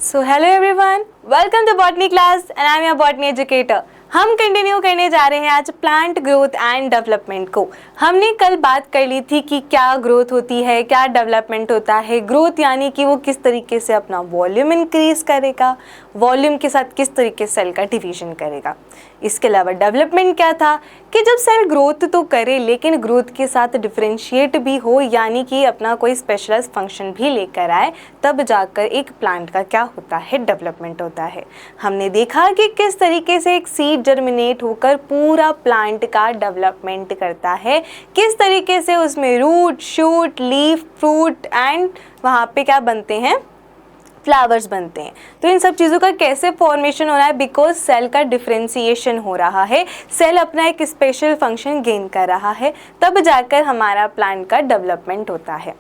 So hello everyone, welcome to botany class and I am your botany educator. हम continue करने जा रहे हैं आज प्लांट ग्रोथ एंड डेवलपमेंट को। हमने कल बात कर ली थी कि क्या ग्रोथ होती है, क्या डेवलपमेंट होता है। ग्रोथ यानी कि वो किस तरीके से अपना वॉल्यूम इंक्रीज करेगा, वॉल्यूम के साथ किस तरीके से सेल का डिवीजन करेगा। इसके अलावा डेवलपमेंट क्या था कि जब सेल ग्रोथ तो करे लेकिन ग्रोथ के साथ डिफरेंशिएट भी हो, यानी कि अपना कोई स्पेशलाइज्ड फंक्शन भी लेकर आए, तब जाकर एक प्लांट का क्या होता है, डेवलपमेंट होता है। हमने देखा कि किस तरीके से एक सीड जर्मिनेट होकर पूरा प्लांट का डेवलपमेंट करता है, किस तरीके से उसमें root, shoot, leaf, fruit and वहाँ पे क्या बनते हैं, फ्लावर्स बनते हैं। तो इन सब चीज़ों का कैसे फॉर्मेशन हो रहा है, बिकॉज सेल का डिफरेंशिएशन हो रहा है, सेल अपना एक स्पेशल फंक्शन गेन कर रहा है, तब जाकर हमारा प्लांट का डेवलपमेंट होता है।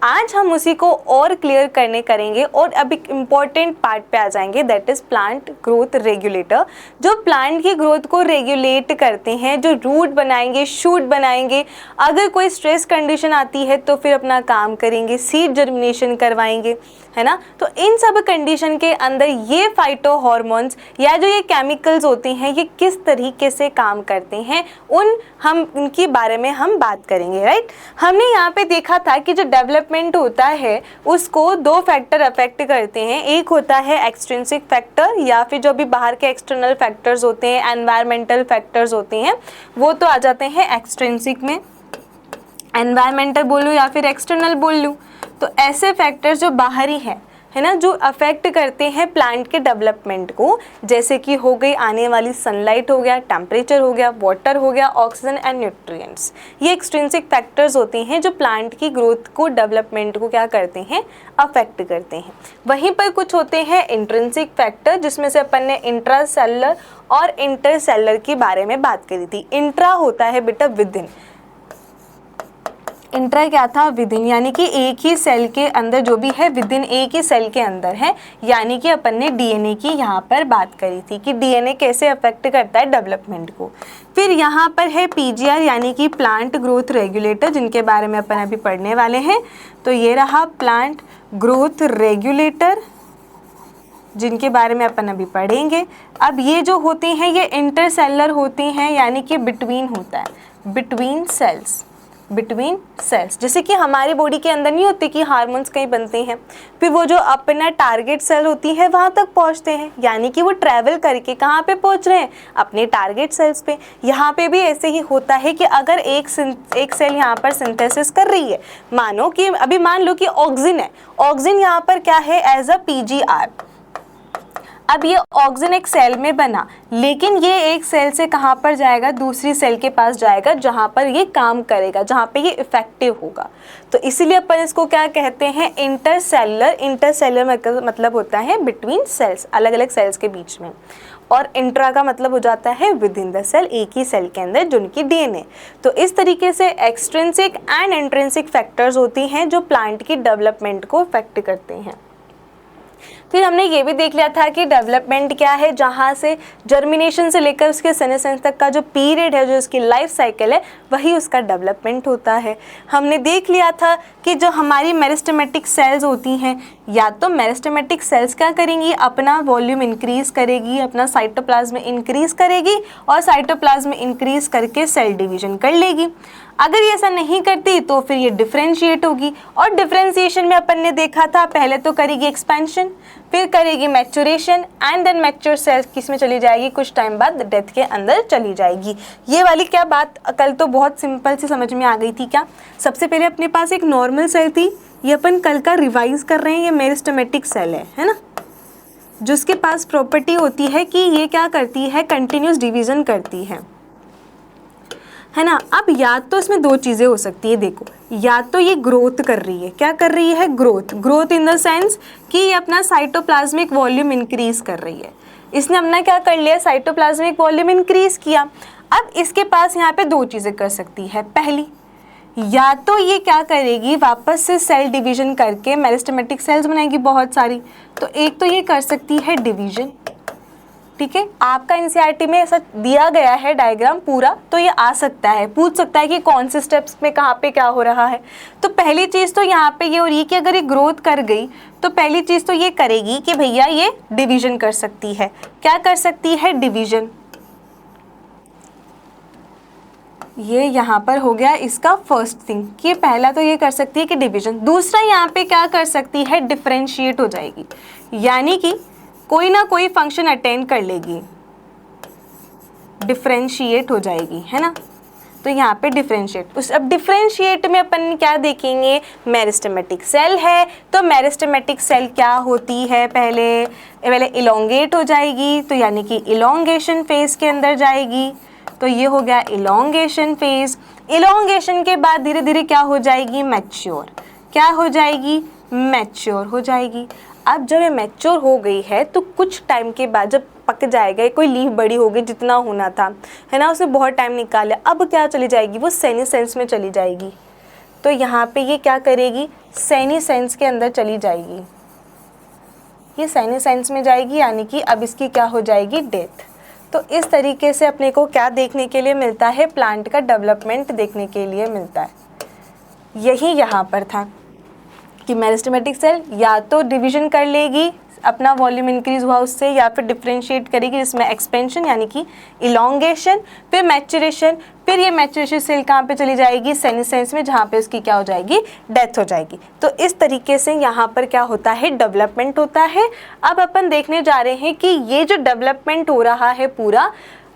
आज हम उसी को और क्लियर करेंगे और अब एक इम्पॉर्टेंट पार्ट पे आ जाएंगे, that is plant growth regulator, जो प्लांट की ग्रोथ को रेगुलेट करते हैं, जो रूट बनाएंगे, शूट बनाएंगे। अगर कोई स्ट्रेस कंडीशन आती है तो फिर अपना काम करेंगे, सीड जर्मिनेशन करवाएंगे, है ना। तो इन सब कंडीशन के अंदर ये फाइटो हार्मोन्स या जो ये केमिकल्स होते हैं, ये किस तरीके से काम करते हैं, उनके बारे में हम बात करेंगे, राइट। हमने यहाँ पे देखा था कि जो डेवलपमेंट होता है उसको दो फैक्टर अफेक्ट करते हैं। एक होता है एक्सट्रिंसिक फैक्टर, या फिर जो भी बाहर के एक्सटर्नल फैक्टर्स होते हैं, एनवायरमेंटल फैक्टर्स होते हैं, वो तो आ जाते हैं एक्सट्रिंसिक में। एनवायरमेंटल बोलूँ या फिर एक्सटर्नल बोल लूँ, तो ऐसे फैक्टर्स जो बाहरी हैं, है ना, जो अफेक्ट करते हैं प्लांट के डेवलपमेंट को, जैसे कि हो गई आने वाली सनलाइट हो गया, टेम्परेचर हो गया, वाटर हो गया, ऑक्सीजन एंड न्यूट्रिएंट्स। ये एक्सट्रिंसिक फैक्टर्स होते हैं जो प्लांट की ग्रोथ को, डेवलपमेंट को क्या करते हैं, अफेक्ट करते हैं। वहीं पर कुछ होते हैं इंट्रिंसिक फैक्टर, जिसमें से अपन ने इंट्रासेलुलर और इंटरसेलुलर के बारे में बात करी थी। इंट्रा होता है बेटा विद इन, इंट्रा क्या था, विद इन, यानी कि एक ही सेल के अंदर जो भी है, विद इन एक ही सेल के अंदर है। यानी कि अपन ने डीएनए की यहाँ पर बात करी थी कि डीएनए कैसे अफेक्ट करता है डेवलपमेंट को। फिर यहाँ पर है पीजीआर, यानी कि प्लांट ग्रोथ रेगुलेटर, जिनके बारे में अपन अभी पढ़ने वाले हैं। तो ये रहा प्लांट ग्रोथ रेगुलेटर, जिनके बारे में अपन अभी पढ़ेंगे। अब ये जो होते हैं ये इंटरसेलुलर होते हैं, यानी कि बिटवीन होता है, बिटवीन सेल्स, बिटवीन सेल्स। जैसे कि हमारी बॉडी के अंदर नहीं होते कि हार्मोन्स कहीं बनते हैं, फिर वो जो अपना टारगेट सेल होती है वहाँ तक पहुँचते हैं, यानी कि वो ट्रैवल करके कहाँ पे पहुँच रहे हैं, अपने टारगेट सेल्स पे। यहाँ पे भी ऐसे ही होता है कि अगर एक सेल यहाँ पर सिंथेसिस कर रही है, मानो कि अभी मान लो कि ऑक्सीजन है, ऑक्सीजन यहाँ पर क्या है, एज अ पीजीआर। अब ये ऑक्सीजन एक सेल में बना, लेकिन ये एक सेल से कहाँ पर जाएगा, दूसरी सेल के पास जाएगा, जहाँ पर ये काम करेगा, जहाँ पे ये इफेक्टिव होगा। तो इसीलिए अपन इसको क्या कहते हैं, इंटरसेलुलर। इंटरसेलुलर मतलब होता है बिटवीन सेल्स, अलग अलग सेल्स के बीच में। और इंट्रा का मतलब हो जाता है विद इन द सेल, एक ही सेल के अंदर जिनकी डीएनए। तो इस तरीके से एक्सट्रिंसिक एंड इंट्रिंसिक फैक्टर्स होती हैं जो प्लांट की डेवलपमेंट को इफेक्ट करते हैं। फिर हमने ये भी देख लिया था कि डेवलपमेंट क्या है, जहाँ से जर्मिनेशन से लेकर उसके सेनेसेंस तक का जो पीरियड है, जो उसकी लाइफ साइकिल है, वही उसका डेवलपमेंट होता है। हमने देख लिया था कि जो हमारी मेरिस्टेमेटिक सेल्स होती हैं, या तो मेरिस्टेमेटिक सेल्स क्या करेंगी, अपना वॉल्यूम इंक्रीज करेगी, अपना साइटोप्लाज्म इंक्रीज करेगी और साइटोप्लाज्म इंक्रीज करके सेल डिवीजन कर लेगी। अगर ये ऐसा नहीं करती तो फिर ये डिफरेंशिएट होगी, और डिफरेंशिएशन में अपन ने देखा था पहले तो करेगी एक्सपेंशन, फिर करेगी maturation and then mature cells किस में चली जाएगी, कुछ टाइम बाद डेथ के अंदर चली जाएगी। ये वाली क्या बात कल तो बहुत सिंपल सी समझ में आ गई थी क्या। सबसे पहले अपने पास एक नॉर्मल सेल थी, ये अपन कल का रिवाइज कर रहे हैं, ये मेरिस्टेमेटिक सेल है ना, जिसके पास प्रॉपर्टी होती है कि ये क्या करती है, कंटिन्यूस डिवीजन करती है ना। अब या तो इसमें दो चीज़ें हो सकती है, देखो, या तो ये ग्रोथ कर रही है, क्या कर रही है, growth. Growth in the sense कि ये अपना साइटोप्लाज्मिक वॉल्यूम इंक्रीज कर रही है। इसने अपना क्या कर लिया, साइटोप्लाज्मिक वॉल्यूम इंक्रीज किया। अब इसके पास यहाँ पे दो चीज़ें कर सकती है। पहली, या तो ये क्या करेगी, वापस से सेल डिवीजन करके मेरिस्टेमेटिक सेल्स बनाएगी बहुत सारी। तो एक तो ये कर सकती है डिवीजन, ठीक है, आपका एनसीईआरटी में ऐसा दिया गया है डायग्राम पूरा, तो ये आ सकता है, पूछ सकता है कि कौन से स्टेप्स में कहाँ पे क्या हो रहा है। तो पहली चीज़ तो यहाँ पे ये हो रही है कि अगर ये ग्रोथ कर गई तो पहली चीज़ तो ये करेगी कि भैया ये डिवीजन कर सकती है। क्या कर सकती है? डिवीजन। ये यहाँ पर हो गया इसका फर्स्ट थिंग कि पहला तो ये कर सकती है कि डिवीजन। दूसरा यहाँ पे क्या कर सकती है? डिफरेंशिएट हो जाएगी, यानी कि कोई ना कोई फंक्शन अटेंड कर लेगी, डिफरेंशिएट हो जाएगी, है ना। तो यहाँ पे डिफरेंशिएट, उस अब डिफरेंशिएट में अपन क्या देखेंगे? मेरिस्टेमेटिक सेल है, तो मेरिस्टेमेटिक सेल क्या होती है? पहले इलोंगेट हो जाएगी, तो यानी कि इलोंगेशन फेज के अंदर जाएगी। तो ये हो गया इलोंगेशन फेज। इलोंगेशन के बाद धीरे धीरे क्या हो जाएगी? मैच्योर। क्या हो जाएगी? मैच्योर हो जाएगी। अब जब ये मैच्योर हो गई है तो कुछ टाइम के बाद जब पक जाएगा, कोई लीफ बड़ी हो गई जितना होना था, है ना, उसमें बहुत टाइम निकाला, अब क्या चली जाएगी? वो सेनीसेंस में चली जाएगी। तो यहाँ पे ये क्या करेगी? सेनीसेंस के अंदर चली जाएगी, ये सेनीसेंस में जाएगी, यानी कि अब इसकी क्या हो जाएगी? डेथ। तो इस तरीके से अपने को क्या देखने के लिए मिलता है? प्लांट का डेवलपमेंट देखने के लिए मिलता है। यही यहाँ पर था कि मेरिस्टेमेटिक सेल या तो डिवीजन कर लेगी, अपना वॉल्यूम इंक्रीज हुआ उससे, या फिर डिफरेंशिएट करेगी जिसमें एक्सपेंशन यानी कि इलोंगेशन, फिर मैच्योरेशन, फिर ये मैच्योरेशन सेल कहाँ पे चली जाएगी? सेनीसेंस में, जहाँ पे उसकी क्या हो जाएगी? डेथ हो जाएगी। तो इस तरीके से यहाँ पर क्या होता है? डेवलपमेंट होता है। अब अपन देखने जा रहे हैं कि ये जो डेवलपमेंट हो रहा है पूरा,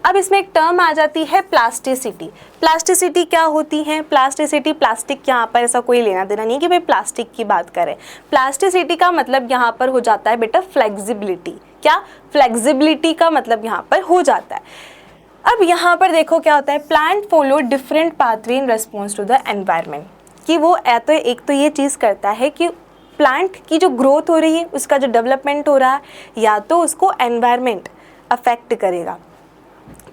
अब इसमें एक टर्म आ जाती है प्लास्टिसिटी। प्लास्टिसिटी क्या होती है? प्लास्टिसिटी, प्लास्टिक यहाँ पर ऐसा कोई लेना देना नहीं है कि भाई प्लास्टिक की बात करें। प्लास्टिसिटी का मतलब यहाँ पर हो जाता है बेटा फ्लेक्सिबिलिटी। क्या? फ्लेक्सिबिलिटी का मतलब यहाँ पर हो जाता है। अब यहाँ पर देखो क्या होता है? Plant follow different pathway in response to the environment, कि वो तो एक तो ये चीज़ करता है कि प्लांट की जो ग्रोथ हो रही है, उसका जो डेवलपमेंट हो रहा है, या तो उसको एनवायरनमेंट अफेक्ट करेगा,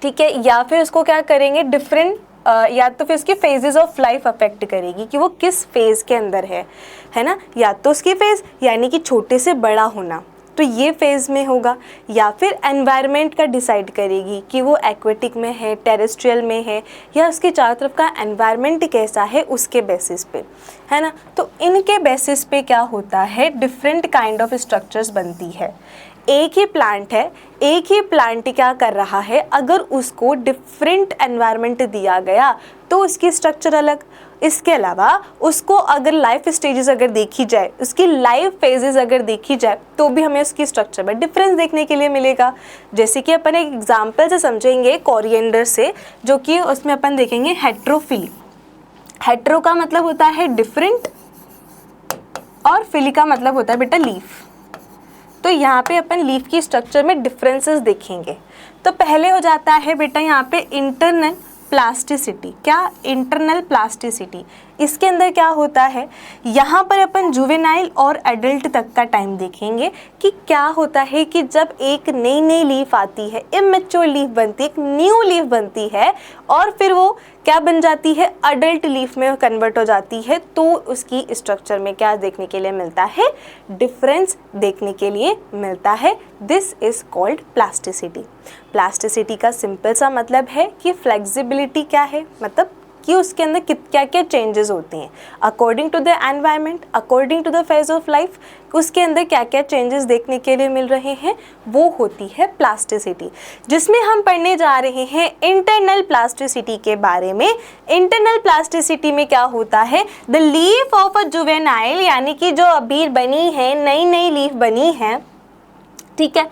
ठीक है, या फिर उसको क्या करेंगे? डिफरेंट या तो फिर उसकी फेजेस ऑफ लाइफ अफेक्ट करेगी कि वो किस फेज के अंदर है ना। या तो उसकी फेज यानी कि छोटे से बड़ा होना, तो ये फेज में होगा, या फिर एनवायरनमेंट का डिसाइड करेगी कि वो एक्वेटिक में है, टेरेस्ट्रियल में है, या उसके चारों तरफ का एनवायरनमेंट कैसा है उसके बेसिस पे, है ना। तो इनके बेसिस पे क्या होता है? डिफरेंट काइंड ऑफ स्ट्रक्चर्स बनती है। एक ही प्लांट है, एक ही प्लांट क्या कर रहा है, अगर उसको डिफरेंट एनवायरनमेंट दिया गया तो उसकी स्ट्रक्चर अलग। इसके अलावा उसको अगर लाइफ स्टेजेस अगर देखी जाए, उसकी लाइफ फेजेस अगर देखी जाए, तो भी हमें उसकी स्ट्रक्चर में डिफरेंस देखने के लिए मिलेगा। जैसे कि अपन एक एग्जांपल से समझेंगे कोरिएंडर से, जो कि उसमें अपन देखेंगे हेट्रोफिली। हेट्रो का मतलब होता है डिफरेंट, और फिली का मतलब होता है बेटा लीफ। तो यहाँ पे अपन लीफ की स्ट्रक्चर में डिफरेंसेस देखेंगे। तो पहले हो जाता है बेटा यहाँ पे इंटरनल प्लास्टिसिटी। क्या? Internal plasticity. इसके अंदर क्या होता है? यहाँ पर अपन जुवेनाइल और एडल्ट तक का टाइम देखेंगे कि क्या होता है कि जब एक नई नई लीफ आती है, इमेच्योर लीफ बनती है, एक न्यू लीफ बनती है, और फिर वो क्या बन जाती है? अडल्ट लीफ में कन्वर्ट हो जाती है, तो उसकी स्ट्रक्चर में क्या देखने के लिए मिलता है? डिफरेंस देखने के लिए मिलता है। This is called plasticity. Plasticity का सिंपल सा मतलब है कि फ्लेक्सिबिलिटी क्या है, मतलब कि उसके अंदर क्या क्या चेंजेस होते हैं according to the environment, according to the phase of life, उसके अंदर क्या क्या चेंजेस देखने के लिए मिल रहे हैं, वो होती है प्लास्टिसिटी। जिसमें हम पढ़ने जा रहे हैं इंटरनल प्लास्टिसिटी के बारे में। इंटरनल प्लास्टिसिटी में क्या होता है? The leaf of a juvenile, यानी कि जो अभी बनी है, नई नई लीफ बनी है, ठीक है,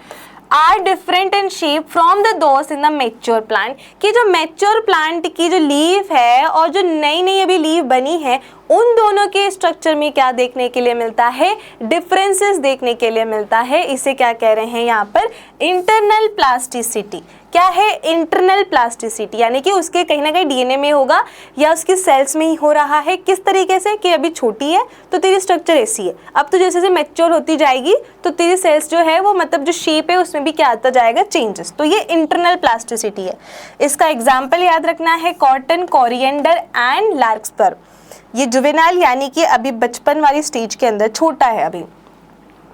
are different in shape from the those in the mature plant, कि जो मैच्योर प्लांट की जो लीफ है और जो नई नई अभी लीफ बनी है, उन दोनों के स्ट्रक्चर में क्या देखने के लिए मिलता है? डिफरेंसेस देखने के लिए मिलता है। इसे क्या कह रहे हैं यहाँ पर? Internal plasticity. क्या है? इंटरनल प्लास्टिसिटी, यानी कि उसके कहीं ना कहीं डीएनए में होगा या उसकी सेल्स में ही हो रहा है। किस तरीके से? कि अभी छोटी है तो तेरी स्ट्रक्चर ऐसी है, अब तो जैसे जैसे मैच्योर होती जाएगी तो तेरी सेल्स जो है वो, मतलब जो शेप है उसमें भी क्या आता जाएगा? चेंजेस। तो ये इंटरनल प्लास्टिसिटी है। इसका एग्जाम्पल याद रखना है, कॉटन, कोरिएंडर एंड लार्कस्पर। ये जुवेनाइल यानी कि अभी बचपन वाली स्टेज के अंदर छोटा है अभी,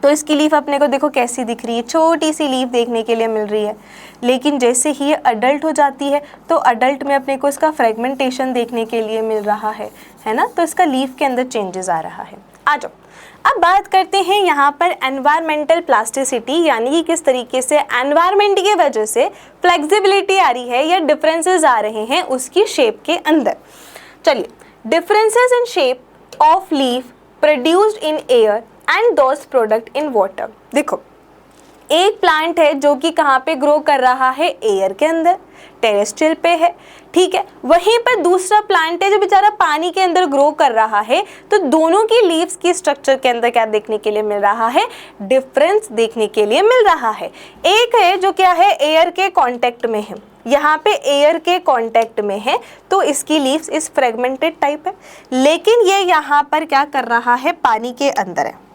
तो इसकी लीफ अपने को देखो कैसी दिख रही है, छोटी सी लीफ देखने के लिए मिल रही है। लेकिन जैसे ही ये अडल्ट हो जाती है तो अडल्ट में अपने को इसका फ्रेगमेंटेशन देखने के लिए मिल रहा है ना। तो इसका लीफ के अंदर चेंजेस आ रहा है। आ जाओ अब बात करते हैं यहाँ पर एनवायरमेंटल प्लास्टिसिटी, यानी कि किस तरीके से एनवायरमेंट की वजह से फ्लेक्सिबिलिटी आ रही है या डिफरेंसेस आ रहे हैं उसकी शेप के अंदर। चलिए, differences in shape of leaf produced in air and those product in water. देखो, एक प्लांट है जो कि कहाँ पे ग्रो कर रहा है, एयर के अंदर, टेरेस्ट्रियल पे है, ठीक है। वहीं पर दूसरा प्लांट है जो बेचारा पानी के अंदर ग्रो कर रहा है। तो दोनों की लीव्स की स्ट्रक्चर के अंदर क्या देखने के लिए मिल रहा है, डिफरेंस देखने के लिए मिल रहा है। एक है जो क्या है, एयर के कांटेक्ट में है, यहाँ पे एयर के कांटेक्ट में है तो इसकी लीव्स इस फ्रेगमेंटेड टाइप है। लेकिन ये यहाँ पर क्या कर रहा है, पानी के अंदर है।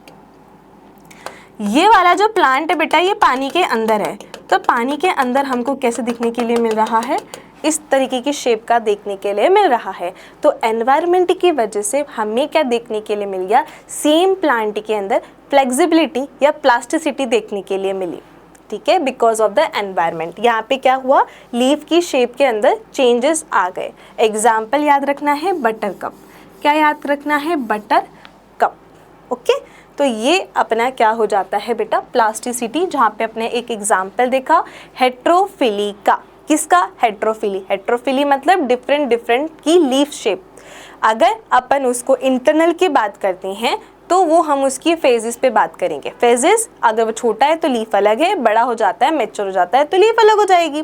ये वाला जो प्लांट है बेटा, ये पानी के अंदर है। तो पानी के अंदर हमको कैसे दिखने के लिए मिल रहा है, इस तरीके की शेप का देखने के लिए मिल रहा है। तो एनवायरनमेंट की वजह से हमें क्या देखने के लिए मिल गया, सेम प्लांट के अंदर फ्लेक्सिबिलिटी या प्लास्टिसिटी देखने के लिए मिली, ठीक है, बिकॉज ऑफ द एनवायरनमेंट। यहाँ पे क्या हुआ, लीफ की शेप के अंदर चेंजेस आ गए। एग्जाम्पल याद रखना है, बटर कप। क्या याद रखना है, बटर कप। ओके, तो ये अपना क्या हो जाता है बेटा, प्लास्टिसिटी। जहाँ पे अपने एक एग्जाम्पल देखा हेट्रोफिली का। किसका, हेट्रोफिली। हेट्रोफिली मतलब डिफरेंट डिफरेंट की लीफ शेप। अगर अपन उसको इंटरनल की बात करते हैं तो वो हम उसकी फेजेस पे बात करेंगे। फेजेस, अगर वो छोटा है तो लीफ अलग है, बड़ा हो जाता है, मैच्योर हो जाता है तो लीफ अलग हो जाएगी।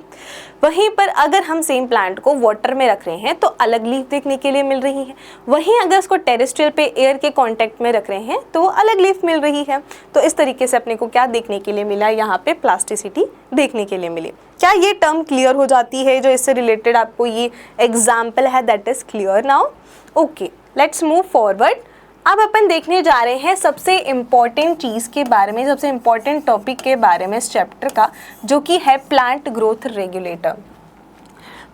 वहीं पर अगर हम सेम प्लांट को वाटर में रख रहे हैं तो अलग लीफ देखने के लिए मिल रही है। वहीं अगर उसको टेरेस्ट्रियल पे एयर के कांटेक्ट में रख रहे हैं तो वो अलग लीफ मिल रही है। तो इस तरीके से अपने को क्या देखने के लिए मिला, यहाँ पे प्लास्टिसिटी देखने के लिए मिली। क्या ये टर्म क्लियर हो जाती है, जो इससे रिलेटेड आपको ये एग्जाम्पल है, that is clear now. Okay, let's move forward. अब अपन देखने जा रहे हैं सबसे इम्पॉर्टेंट चीज़ के बारे में, सबसे इम्पॉर्टेंट टॉपिक के बारे में इस चैप्टर का, जो कि है plant growth regulator.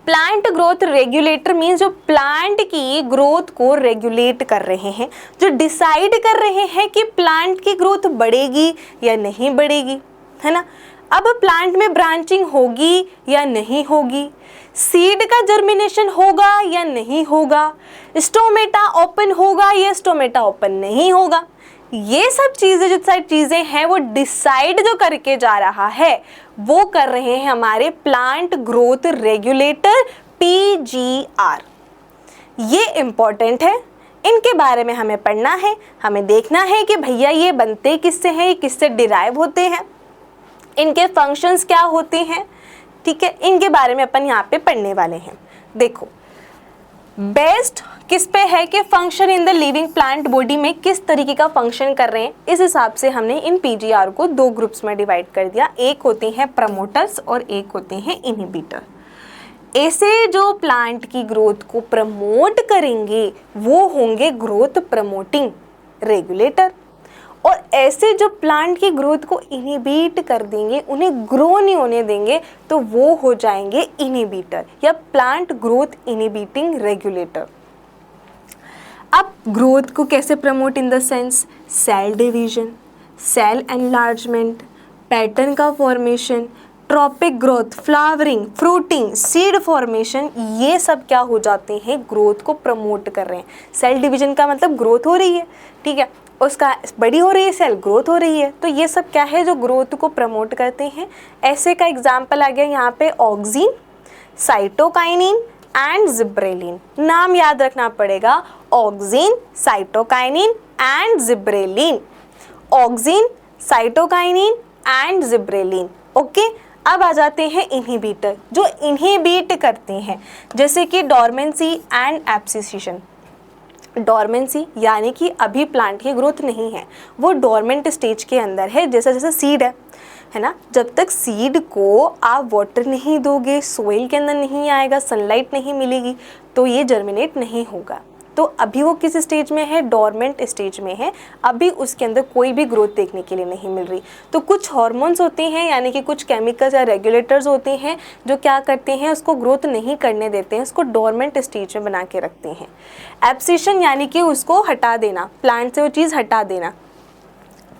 Plant growth regulator means जो प्लांट की ग्रोथ को रेगुलेट कर रहे हैं, जो डिसाइड कर रहे हैं कि प्लांट की ग्रोथ बढ़ेगी या नहीं बढ़ेगी, है ना। अब प्लांट में ब्रांचिंग होगी या नहीं होगी, सीड का जर्मिनेशन होगा या नहीं होगा, स्टोमेटा ओपन होगा या स्टोमेटा ओपन नहीं होगा, ये सब चीज़ें जो सारी चीज़ें हैं वो डिसाइड जो करके जा रहा है वो कर रहे हैं हमारे प्लांट ग्रोथ रेगुलेटर PGR। ये इम्पॉर्टेंट है, इनके बारे में हमें पढ़ना है, हमें देखना है कि भैया ये बनते किससे हैं, ये किससे डिराइव होते हैं, इनके फंक्शंस क्या होते हैं, ठीक है, इनके बारे में अपन यहाँ पे पढ़ने वाले हैं। देखो, बेस्ड किस पे है कि function in the living plant body में किस तरीके का फंक्शन कर रहे हैं, इस हिसाब से हमने इन PGR को दो ग्रुप्स में डिवाइड कर दिया। एक होते हैं प्रमोटर्स और एक होते हैं इनहिबिटर। ऐसे जो प्लांट की ग्रोथ को प्रमोट करेंगे वो होंगे ग्रोथ प्रमोटिंग रेगुलेटर, और ऐसे जो प्लांट की ग्रोथ को इनहिबिट कर देंगे, उन्हें ग्रो नहीं होने देंगे, तो वो हो जाएंगे इनहिबिटर या प्लांट ग्रोथ इनहिबिटिंग रेगुलेटर। अब ग्रोथ को कैसे promote in the sense, cell division, cell enlargement, pattern का formation, tropic growth, flowering, fruiting, seed formation, ये सब क्या हो जाते हैं, ग्रोथ को प्रमोट कर रहे हैं। सेल डिवीजन का मतलब ग्रोथ हो रही है, ठीक है, उसका बड़ी हो रही है सेल, ग्रोथ हो रही है, तो ये सब क्या है जो ग्रोथ को प्रमोट करते हैं। ऐसे का एग्जाम्पल आ गया यहाँ पे ऑक्सिन, साइटोकाइनिन एंड जिब्रेलिन। नाम याद रखना पड़ेगा, auxin, cytokinin and gibberellin, auxin, cytokinin and gibberellin. Okay, अब आ जाते हैं इनहिबिटर, जो इनहिबिट करते हैं, जैसे कि डोरमेंसी एंड एब्सिसिशन। डोरमेंसी यानी कि अभी प्लांट की ग्रोथ नहीं है, वो डोरमेंट स्टेज के अंदर है, जैसे जैसे सीड है ना, जब तक सीड को आप वाटर नहीं दोगे, सोइल के अंदर नहीं आएगा, सनलाइट नहीं मिलेगी, तो ये जर्मिनेट नहीं होगा। तो अभी वो किस स्टेज में है, डोरमेंट स्टेज में है, अभी उसके अंदर कोई भी ग्रोथ देखने के लिए नहीं मिल रही। तो कुछ हार्मोन्स होते हैं, यानी कि कुछ केमिकल्स या रेगुलेटर्स होते हैं जो क्या करते हैं, उसको ग्रोथ नहीं करने देते हैं, उसको डोरमेंट स्टेज में बना के रखते हैं। एब्सिशन यानी कि उसको हटा देना, प्लांट से वो चीज़ हटा देना।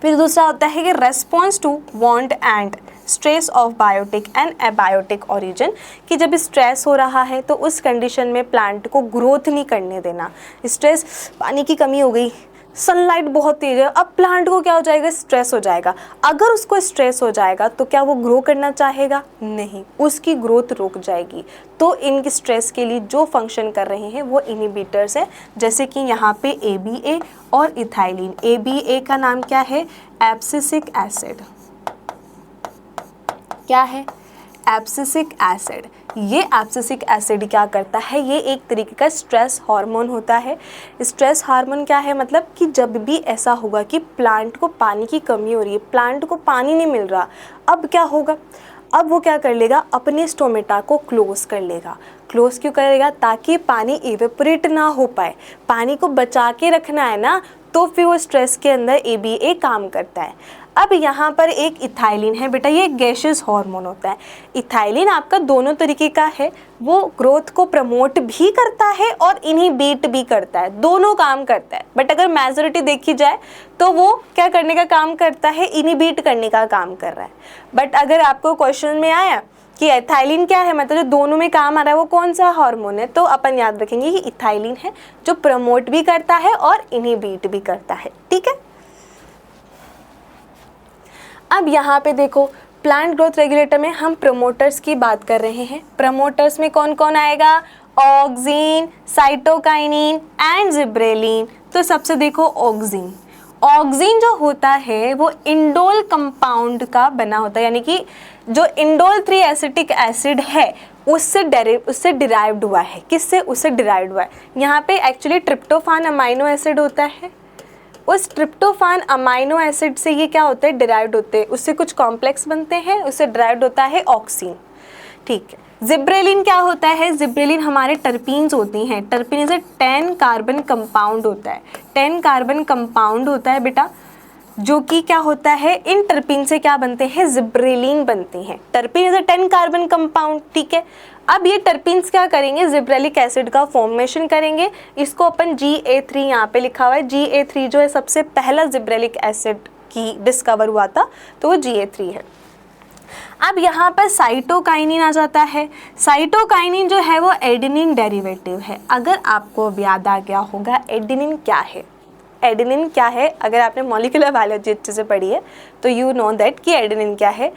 फिर दूसरा होता है कि response to wound and stress of biotic and abiotic origin, कि जब स्ट्रेस हो रहा है तो उस कंडीशन में प्लांट को ग्रोथ नहीं करने देना। स्ट्रेस, पानी की कमी हो गई, सनलाइट बहुत तेज है, अब प्लांट को क्या हो जाएगा, स्ट्रेस हो जाएगा। अगर उसको स्ट्रेस हो जाएगा तो क्या वो ग्रो करना चाहेगा, नहीं, उसकी ग्रोथ रुक जाएगी। तो इन स्ट्रेस के लिए जो फंक्शन कर रहे हैं वो इनहिबिटर्स हैं, जैसे कि यहाँ पे ABA और इथाइलिन। ABA का नाम क्या है, एब्सिसिक एसिड। क्या है, एब्सिसिक एसिड। ये एब्सिसिक एसिड क्या करता है, ये एक तरीके का स्ट्रेस हार्मोन होता है। स्ट्रेस हार्मोन क्या है, मतलब कि जब भी ऐसा होगा कि प्लांट को पानी की कमी हो रही है, प्लांट को पानी नहीं मिल रहा, अब क्या होगा, अब वो क्या कर लेगा, अपने स्टोमेटा को क्लोज कर लेगा। क्लोज क्यों करेगा, ताकि पानी इवेपोरेट ना हो पाए, पानी को बचा के रखना है ना, तो फिर वो स्ट्रेस के अंदर ABA काम करता है। अब यहाँ पर एक इथाइलिन है बेटा, ये गैसियस हार्मोन होता है। इथाइलिन आपका दोनों तरीके का है, वो ग्रोथ को प्रमोट भी करता है और इनहिबिट भी करता है, दोनों काम करता है। बट अगर मेजॉरिटी देखी जाए तो वो क्या करने का काम करता है, इनहिबिट करने का काम कर रहा है। बट अगर आपको क्वेश्चन में आया कि इथाइलिन क्या है, मतलब जो दोनों में काम आ रहा है वो कौन सा हार्मोन है, तो अपन याद रखेंगे कि इथाइलिन है, जो प्रमोट भी करता है और इनहिबिट भी करता है। ठीक है, अब यहाँ पे देखो, प्लांट ग्रोथ रेगुलेटर में हम प्रमोटर्स की बात कर रहे हैं। प्रमोटर्स में कौन कौन आएगा, ऑक्सिन, साइटोकाइनिन एंड जिब्रेलिन। तो सबसे देखो ऑक्सिन, ऑक्सिन जो होता है वो इंडोल कंपाउंड का बना होता है, यानी कि जो इंडोल 3 एसिटिक एसिड है उससे डिराइव्ड हुआ है। किससे, उससे डिराइव्ड हुआ है। यहाँ पे एक्चुअली ट्रिप्टोफान अमाइनो एसिड होता है, उस ट्रिप्टोफान अमाइनो एसिड से ये क्या होते हैं, डिराइव्ड होते हैं, उससे कुछ कॉम्प्लेक्स बनते हैं, उससे डिराइव्ड होता है ऑक्सिन। ठीक है, जिब्रेलिन क्या होता है, जिब्रेलिन हमारे टर्पीन्स होती हैं। टर्पीन से 10 कार्बन कंपाउंड होता है, 10 कार्बन कंपाउंड होता है बेटा, जो कि क्या होता है, इन टर्पीन से क्या बनते हैं, जिब्रेलिन बनती हैं। Terpene is a 10 carbon compound. ठीक है, अब ये टर्पीन्स क्या करेंगे, जिब्रेलिक एसिड का फॉर्मेशन करेंगे। इसको अपन GA3 यहाँ पे लिखा हुआ है, GA3 जो है सबसे पहला जिब्रेलिक एसिड की डिस्कवर हुआ था, तो वो GA3 है। अब यहाँ पर साइटोकाइनिन आ जाता है। साइटोकाइनिन जो है वो एडेनिन डेरिवेटिव है। अगर आपको अब याद आ गया होगा एडेनिन क्या है, एडेनिन क्या है, अगर आपने मॉलिक्यूलर बायोलॉजी अच्छे से पढ़ी है तो यू नो दैट कि एडेनिन क्या है।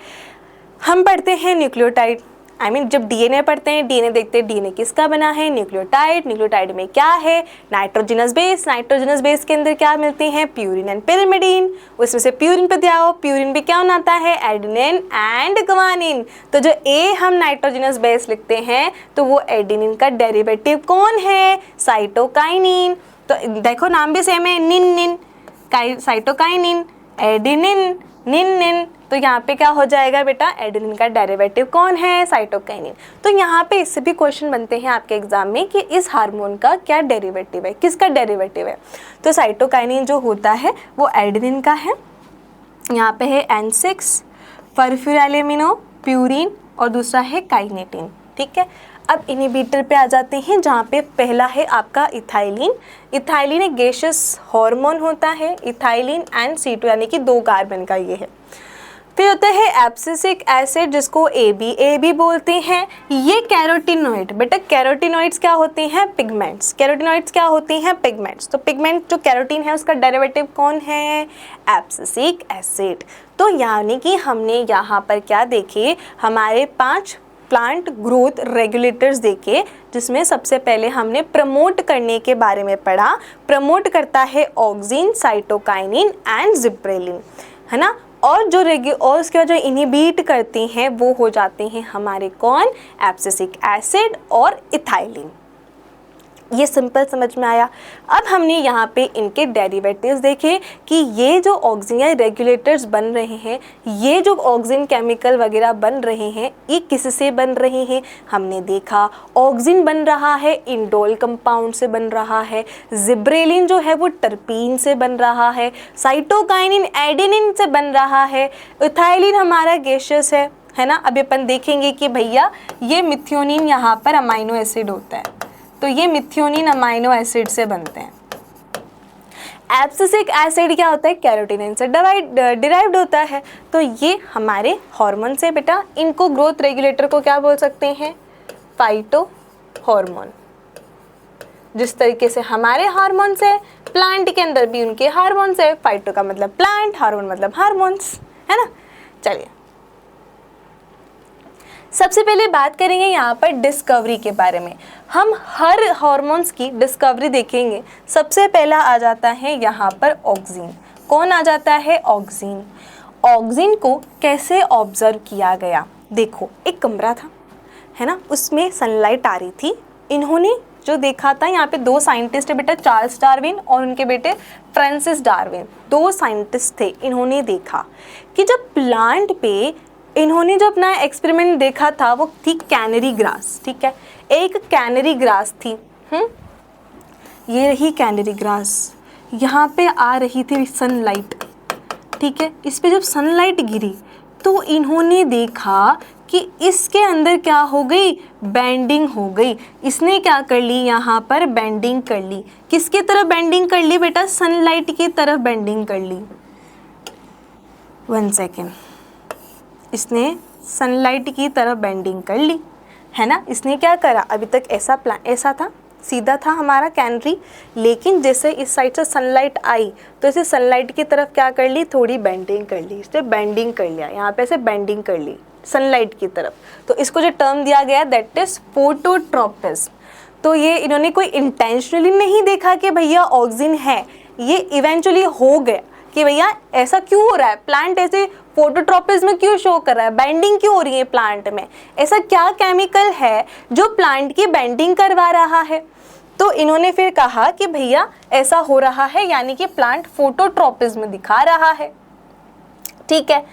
हम पढ़ते हैं न्यूक्लियोटाइड, जब DNA पढ़ते हैं, DNA देखते हैं DNA किसका बना है, न्यूक्लियोटाइड। न्यूक्लियोटाइड में क्या है, नाइट्रोजनस बेस। नाइट्रोजनस बेस के अंदर क्या मिलते हैं, प्यूरिन एंड पिरिमिडीन। उसमें से प्यूरिन पे जाओ, प्यूरिन पे क्या बनाता है, एडेनिन एंड ग्वानिन। तो जो A हम नाइट्रोजनस बेस लिखते हैं तो वो एडेनिन का डेरिवेटिव कौन है, साइटोकाइनिन। तो देखो नाम भी सेम है, निन निन, साइटोकाइनिन, एडेनिन, निन निन। तो यहाँ पे क्या हो जाएगा बेटा, एडेनिन का डेरिवेटिव कौन है, साइटोकाइनिन। तो यहाँ पे इससे भी क्वेश्चन बनते हैं आपके एग्जाम में कि इस हार्मोन का क्या डेरिवेटिव है, किसका डेरिवेटिव है। तो साइटोकाइनिन जो होता है वो एडेनिन का है। यहाँ पे है N6, परफ्यूरैलेमिनो, प्यूरिन और दूसरा है काइनेटिन। ठीक है, अब इनहिबिटर पे आ जाते हैं, जहाँ पे पहला है आपका इथाइलिन। इथाइलिन एक गैसियस हार्मोन होता है, इथाइलिन एंड C2 यानी कि 2 कार्बन का ये है। फिर होता है एब्सिसिक एसिड, जिसको ABA भी बोलते हैं। ये कैरोटीनॉइड, बेटा कैरोटीनॉइड्स क्या होते हैं, पिगमेंट्स। कैरोटीनॉइड्स क्या होती हैं, पिगमेंट्स। तो पिगमेंट जो कैरोटीन है उसका डेरिवेटिव कौन है, एब्सिसिक एसिड। तो यानी कि हमने यहाँ पर क्या देखे, हमारे 5 प्लांट ग्रोथ रेगुलेटर्स देखे, जिसमें सबसे पहले हमने प्रमोट करने के बारे में पढ़ा। प्रमोट करता है ऑक्सिन, साइटोकाइनिन एंड जिब्रेलिन, है ना। और उसके बाद जो इनहिबिट करती हैं वो हो जाते हैं हमारे कौन, एब्सिसिक एसिड और इथाइलिन। ये सिंपल समझ में आया। अब हमने यहाँ पे इनके डेरिवेटिव्स देखे कि ये जो ऑक्सिन रेगुलेटर्स बन रहे हैं, ये जो ऑक्सिन केमिकल वगैरह बन रहे हैं, ये किससे बन रहे हैं, हमने देखा ऑक्सिन बन रहा है इंडोल कंपाउंड से बन रहा है, जिब्रेलिन जो है वो टर्पीन से बन रहा है, साइटोकाइनिन एडेनिन से बन रहा है, इथाइलिन हमारा गैसियस है ना। अभी अपन देखेंगे कि भैया ये मिथियोनिन यहाँ पर अमाइनो एसिड होता है, तो ये मिथियोनिन अमाइनो एसिड से बनते हैं। एब्सिसिक एसिड क्या होता है, कैरोटीनिन से डिराइव्ड होता है। तो ये हमारे हार्मोन्स है बेटा, इनको ग्रोथ रेगुलेटर को क्या बोल सकते हैं, फाइटो हार्मोन। जिस तरीके से हमारे हार्मोन्स है, प्लांट के अंदर भी उनके हार्मोन्स है। फाइटो का मतलब प्लांट, हार्मोन मतलब हार्मोन्स, है ना। चलिए सबसे पहले बात करेंगे यहाँ पर डिस्कवरी के बारे में। हम हर हार्मोन्स की डिस्कवरी देखेंगे। सबसे पहला आ जाता है यहाँ पर ऑक्सीन। कौन आ जाता है, ऑक्सीन। ऑक्सीन को कैसे ऑब्जर्व किया गया, देखो एक कमरा था, है ना, उसमें सनलाइट आ रही थी। इन्होंने जो देखा था, यहाँ पे दो साइंटिस्ट है बेटा, चार्ल्स डार्विन और उनके बेटे फ्रांसिस डार्विन, दो साइंटिस्ट थे। इन्होंने देखा कि जब प्लांट पे इन्होंने जो अपना एक्सपेरिमेंट देखा था वो थी कैनरी ग्रास, ठीक है, एक कैनरी ग्रास थी। ये रही कैनरी ग्रास, यहाँ पे आ रही थी सनलाइट, ठीक है। इस पे जब सनलाइट गिरी तो इन्होंने देखा कि इसके अंदर क्या हो गई, बेंडिंग हो गई। इसने क्या कर ली, यहाँ पर बेंडिंग कर ली। किसके तरफ बेंडिंग कर ली बेटा, सनलाइट की तरफ बेंडिंग कर ली। 1 सेकेंड, इसने सनलाइट की तरफ बेंडिंग कर ली, है ना। इसने क्या करा, अभी तक ऐसा था, सीधा था हमारा कैनरी, लेकिन जैसे इस साइड से सनलाइट आई तो इसे सनलाइट की तरफ क्या कर ली, थोड़ी बेंडिंग कर ली। इसने बेंडिंग कर लिया, यहाँ पे ऐसे बेंडिंग कर ली सनलाइट की तरफ। तो इसको जो टर्म दिया गया दैट इज फोटोट्रॉपिज्म। तो ये इन्होंने कोई इंटेंशनली नहीं देखा कि भैया ऑक्सीजन है, ये इवेंचुअली हो गया कि भैया ऐसा क्यों हो रहा है, प्लांट ऐसे फोटोट्रॉपिज्म क्यों शो कर रहा है, बेंडिंग क्यों हो रही है प्लांट में, ऐसा क्या केमिकल है जो प्लांट की बेंडिंग करवा रहा है। तो इन्होंने फिर कहा कि भैया ऐसा हो रहा है, यानी कि प्लांट फोटोट्रॉपिज्म दिखा रहा है, ठीक है।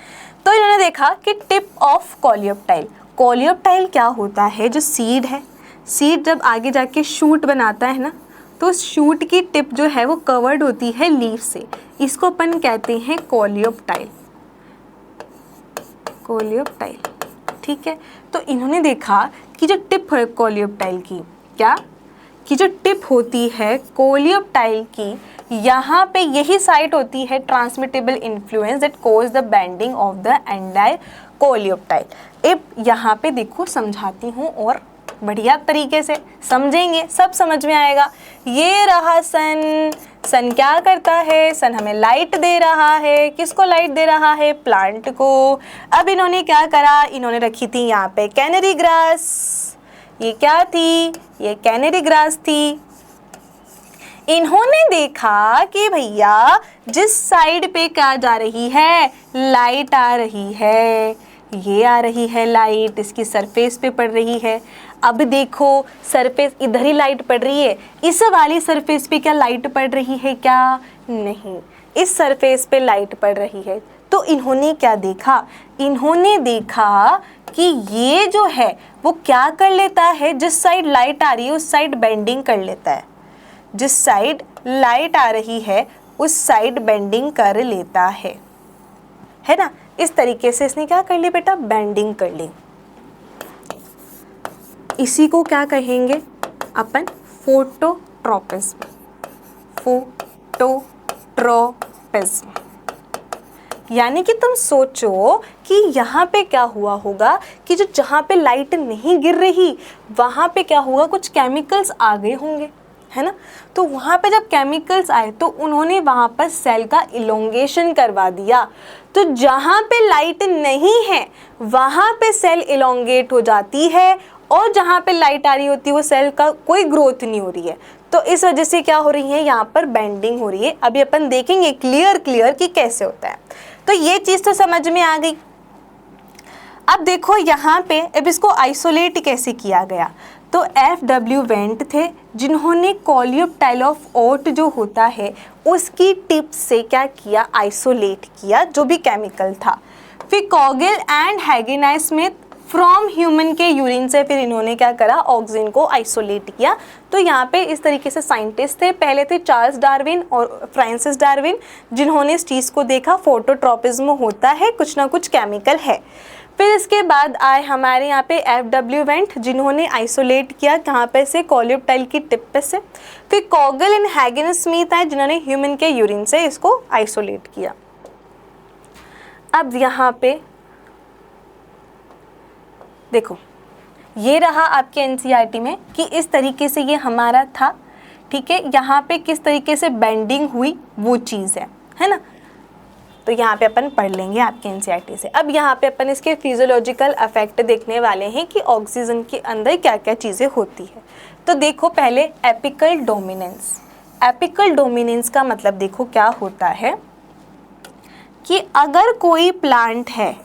तो इन्होंने देखा कि टिप ऑफ कोलियोप्टाइल। कोलियोप्टाइल क्या होता है, जो सीड है, सीड जब आगे जाके शूट बनाता है ना, तो शूट की टिप जो है वो कवर्ड होती है लीफ से, इसको अपन कहते हैं कोलियोप्टाइल, कोलियोप्टाइल, ठीक है। तो इन्होंने देखा कि जो टिप है कोलियोप्टाइल की, क्या कि जो टिप होती है कोलियोप्टाइल की, यहाँ पे यही साइट होती है transmittable influence that cause the bending of the entire coleoptile. अब यहाँ पे देखो समझाती हूँ और बढ़िया तरीके से समझेंगे, सब समझ में आएगा। ये रहा सन, सन क्या करता है, सन हमें लाइट दे रहा है। किसको लाइट दे रहा है, प्लांट को। अब इन्होंने क्या करा, इन्होंने रखी थी यहाँ पे कैनरी ग्रास। ये क्या थी, ये कैनरी ग्रास थी। इन्होंने देखा कि भैया जिस साइड पे क्या जा रही है, लाइट आ रही है, ये आ रही है लाइट, इसकी सरफेस पे पड़ रही है। अब देखो सरफेस, इधर ही लाइट पड़ रही है, इस वाली सरफेस पे क्या लाइट पड़ रही है, क्या नहीं, इस सरफेस पे लाइट पड़ रही है। तो इन्होंने क्या देखा, इन्होंने देखा कि ये जो है वो क्या कर लेता है, जिस साइड लाइट आ रही है उस साइड बेंडिंग कर लेता है, जिस साइड लाइट आ रही है उस साइड बेंडिंग कर लेता है ना। इस तरीके से इसने क्या कर ली बेटा, बेंडिंग कर ली। इसी को क्या कहेंगे अपन, फोटोट्रॉपिज्म, फोटोट्रॉपिज्म। यानी कि तुम सोचो कि यहाँ पे क्या हुआ होगा कि जो जहाँ पे लाइट नहीं गिर रही वहाँ पे क्या होगा, कुछ केमिकल्स आ गए होंगे, है ना। तो वहाँ पे जब केमिकल्स आए तो उन्होंने वहाँ पर सेल का इलोंगेशन करवा दिया। तो जहाँ पे लाइट नहीं है वहाँ पे सेल इलोंगेट हो जाती है, और जहाँ पे लाइट आ रही होती है वो सेल का कोई ग्रोथ नहीं हो रही है। तो इस वजह से क्या हो रही है, यहाँ पर बेंडिंग हो रही है। अभी अपन देखेंगे क्लियर कि कैसे होता है। तो ये चीज़ तो समझ में आ गई। अब देखो यहाँ पे, अब इसको आइसोलेट कैसे किया गया। तो F.W. वेंट थे, जिन्होंने कोलियोप्टाइल ऑफ ओट जो होता है उसकी टिप से क्या किया, आइसोलेट किया जो भी केमिकल था। फिर कॉगिल एंड हैगेनाई स्मिथ फ्रॉम ह्यूमन के यूरिन से फिर इन्होंने क्या करा, ऑक्सीजन को आइसोलेट किया। तो यहाँ पे इस तरीके से साइंटिस्ट थे, पहले थे चार्ल्स डार्विन और फ्रांसिस डार्विन, जिन्होंने इस चीज़ को देखा फोटोट्रॉपिज्म होता है, कुछ ना कुछ केमिकल है। फिर इसके बाद आए हमारे यहाँ पे FW वेंट, जिन्होंने आइसोलेट किया कहाँ पे से, कोल्यूप्टाइल की टिप पे से। फिर कॉगल एंड हैगन स्मिथ आए, जिन्होंने ह्यूमन के यूरिन से इसको आइसोलेट किया। अब यहाँ पे देखो, ये रहा आपके NCERT में कि इस तरीके से ये हमारा था, ठीक है। यहाँ पे किस तरीके से बेंडिंग हुई वो चीज़ है ना। तो यहाँ पे अपन पढ़ लेंगे आपके NCERT से। अब यहाँ पे अपन इसके फिजियोलॉजिकल इफेक्ट देखने वाले हैं कि ऑक्सीजन के अंदर क्या क्या चीज़ें होती है। तो देखो पहले एपिकल डोमिनेंस। एपिकल डोमिनेंस का मतलब देखो क्या होता है कि अगर कोई प्लांट है,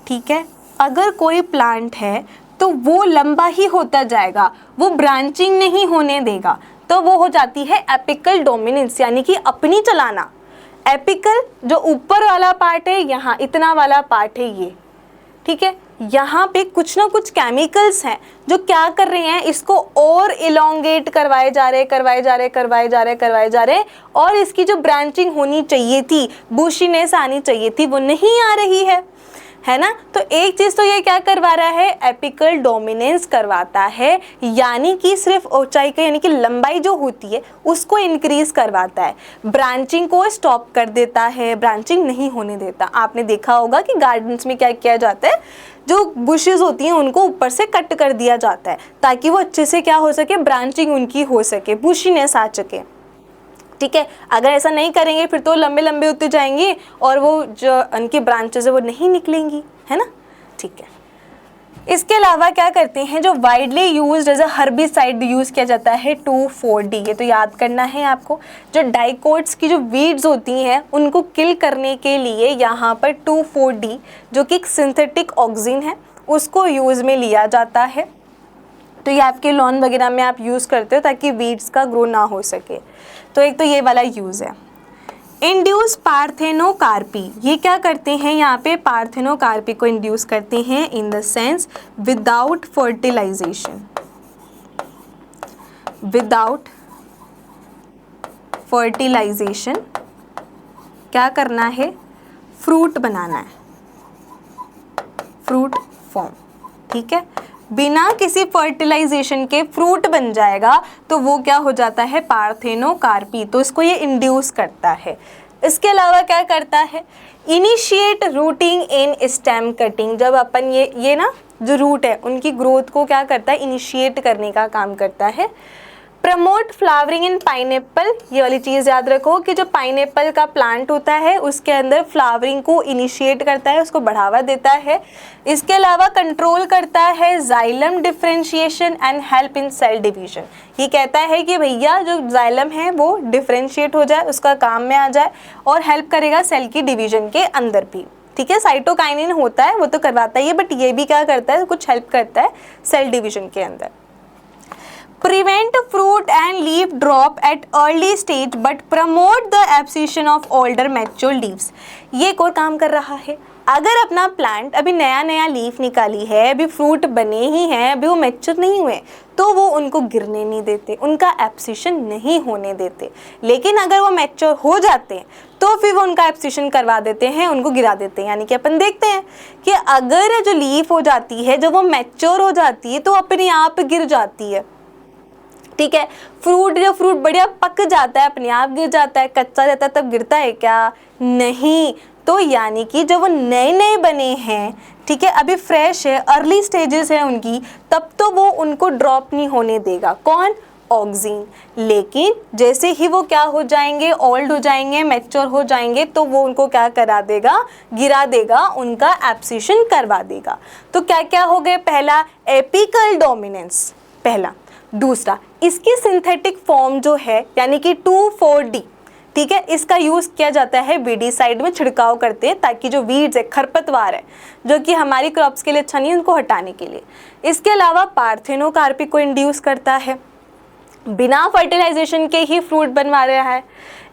ठीक है, अगर कोई प्लांट है तो वो लंबा ही होता जाएगा, वो ब्रांचिंग नहीं होने देगा, तो वो हो जाती है एपिकल डोमिनेंस, यानी कि अपनी चलाना। एपिकल जो ऊपर वाला पार्ट है, यहाँ इतना वाला पार्ट है ये, ठीक है, यहाँ पे कुछ ना कुछ केमिकल्स हैं जो क्या कर रहे हैं, इसको और इलोंगेट करवाए जा रहे, और इसकी जो ब्रांचिंग होनी चाहिए थी, बुशीनेस आनी चाहिए थी, वो नहीं आ रही है ना। तो एक चीज़ तो ये क्या करवा रहा है, एपिकल डोमिनेंस करवाता है, यानी कि सिर्फ ऊंचाई का, यानी कि लंबाई जो होती है उसको इंक्रीज करवाता है, ब्रांचिंग को स्टॉप कर देता है, ब्रांचिंग नहीं होने देता। आपने देखा होगा कि गार्डन्स में क्या किया जाता है, जो बुशेस होती हैं उनको ऊपर से कट कर दिया जाता है ताकि वो अच्छे से क्या हो सके, ब्रांचिंग उनकी हो सके, बुशीनेस आ सके, ठीक है। अगर ऐसा नहीं करेंगे फिर तो लंबे लंबे होते जाएंगे और वो जो उनकी ब्रांचेस है वो नहीं निकलेंगी, है ना, ठीक है। इसके अलावा क्या करते हैं, जो widely used as a herbicide use किया जाता है 2,4-D, ये तो याद करना है आपको। जो डाइकोट्स की जो वीड्स होती हैं उनको किल करने के लिए यहाँ पर 2,4-D जो कि एक सिंथेटिक ऑक्सीन है उसको यूज़ में लिया जाता है। तो ये आपके लॉन वगैरह में आप यूज़ करते हो ताकि वीड्स का ग्रो ना हो सके। तो एक तो ये वाला यूज़ है। इंड्यूस पार्थेनोकार्पी, ये क्या करते हैं, यहाँ पे पार्थेनोकार्पी को इंड्यूस करते हैं in the sense without fertilization, without fertilization क्या करना है, फ्रूट बनाना है, फ्रूट फॉर्म, ठीक है। बिना किसी फर्टिलाइजेशन के फ्रूट बन जाएगा तो वो क्या हो जाता है, पार्थेनोकार्पी। तो इसको ये इंड्यूस करता है। इसके अलावा क्या करता है, initiate rooting in stem cutting, जब अपन ये ना जो रूट है उनकी ग्रोथ को क्या करता है, इनिशिएट करने का काम करता है। प्रमोट फ्लावरिंग इन पाइनएप्पल, ये वाली चीज़ याद रखो कि जो पाइनएप्पल का प्लांट होता है उसके अंदर फ्लावरिंग को इनिशिएट करता है, उसको बढ़ावा देता है। इसके अलावा कंट्रोल करता है xylem differentiation and help in cell division, ये कहता है कि भैया जो जाइलम है वो डिफरेंशिएट हो जाए, उसका काम में आ जाए और हेल्प करेगा सेल की डिवीजन के अंदर भी, ठीक है। साइटोकाइनिन होता है वो तो करवाता ही है, बट ये भी क्या करता है, कुछ हेल्प करता है सेल डिवीजन के अंदर। Prevent fruit and leaf drop at early stage but promote the abscission of older mature leaves, ये एक और काम कर रहा है। अगर अपना प्लांट अभी नया नया लीफ निकाली है, अभी फ्रूट बने ही हैं, अभी वो मैच्योर नहीं हुए, तो वो उनको गिरने नहीं देते, उनका एब्सिशन नहीं होने देते। लेकिन अगर वो मैच्योर हो जाते हैं तो फिर वो उनका एब्सिशन करवा देते हैं, उनको गिरा देते हैं। यानी कि अपन देखते हैं कि अगर जो लीफ हो जाती है, जब वो मैच्योर हो जाती है तो अपने आप गिर जाती है, ठीक है। जो फ्रूट बढ़िया पक जाता है अपने आप गिर जाता है, कच्चा रहता है तब गिरता है क्या, नहीं। तो यानी कि जब वो नए नए बने हैं, ठीक है, अभी फ्रेश है, अर्ली स्टेजेस है उनकी, तब तो वो उनको ड्रॉप नहीं होने देगा, कौन, ऑक्सीन। लेकिन जैसे ही वो क्या हो जाएंगे, ओल्ड हो जाएंगे, मैच्योर हो जाएंगे, तो वो उनको क्या करा देगा, गिरा देगा, उनका एब्सिशन करवा देगा। तो क्या क्या हो गए, पहला एपिकल डोमिनेंस, पहला। दूसरा, इसकी सिंथेटिक फॉर्म जो है यानी कि 2,4-D, ठीक है, इसका यूज़ किया जाता है वीडीसाइड में, छिड़काव करते हैं ताकि जो वीड्स है, खरपतवार है जो कि हमारी क्रॉप्स के लिए अच्छा नहीं है, उनको हटाने के लिए। इसके अलावा पार्थेनोकार्पी को इंड्यूस करता है, बिना फर्टिलाइजेशन के ही फ्रूट बनवा रहा है।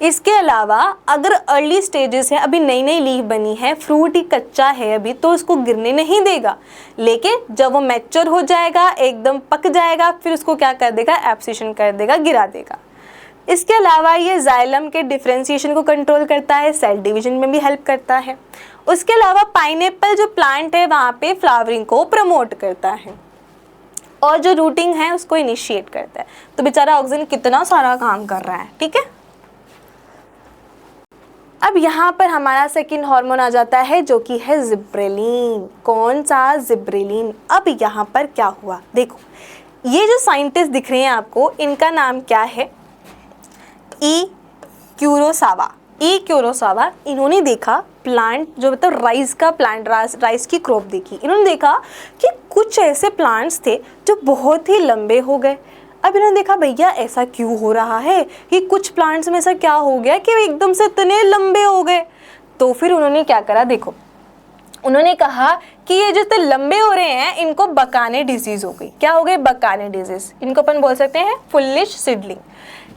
इसके अलावा अगर अर्ली स्टेजेस है, अभी नई नई लीफ बनी है, फ्रूट ही कच्चा है अभी, तो उसको गिरने नहीं देगा। लेकिन जब वो मैच्योर हो जाएगा, एकदम पक जाएगा, फिर उसको क्या कर देगा, एब्सिशन कर देगा, गिरा देगा। इसके अलावा ये जाइलम के डिफरेंशिएशन को कंट्रोल करता है, सेल डिवीजन में भी हेल्प करता है। उसके अलावा पाइनएप्पल जो प्लांट है वहाँ पे फ्लावरिंग को प्रमोट करता है और जो रूटिंग है उसको इनिशिएट करता है। तो बेचारा ऑक्सीजन कितना सारा काम कर रहा है, ठीक है। अब यहाँ पर हमारा सेकंड हार्मोन आ जाता है जो कि है जिब्रेलिन। कौन सा? जिब्रेलिन। अब यहाँ पर क्या हुआ, देखो ये जो साइंटिस्ट दिख रहे हैं आपको, इनका नाम क्या है? ई क्यूरोसावा। ई क्यूरोसावा। इन्होंने देखा प्लांट जो मतलब राइस का प्लांट, राइस की क्रॉप देखी। इन्होंने देखा कि कुछ ऐसे प्लांट्स थे जो बहुत ही लंबे हो गए। अब इन्होंने देखा भैया ऐसा क्यों हो रहा है कि कुछ प्लांट्स में ऐसा क्या हो गया कि एकदम से इतने लंबे हो गए। तो फिर उन्होंने क्या करा, देखो उन्होंने कहा कि ये जो इतने लंबे हो रहे हैं इनको बकाने डिजीज हो गई। क्या हो गई? बकाने डिजीज। इनको अपन बोल सकते हैं फुलिश सीडलिंग,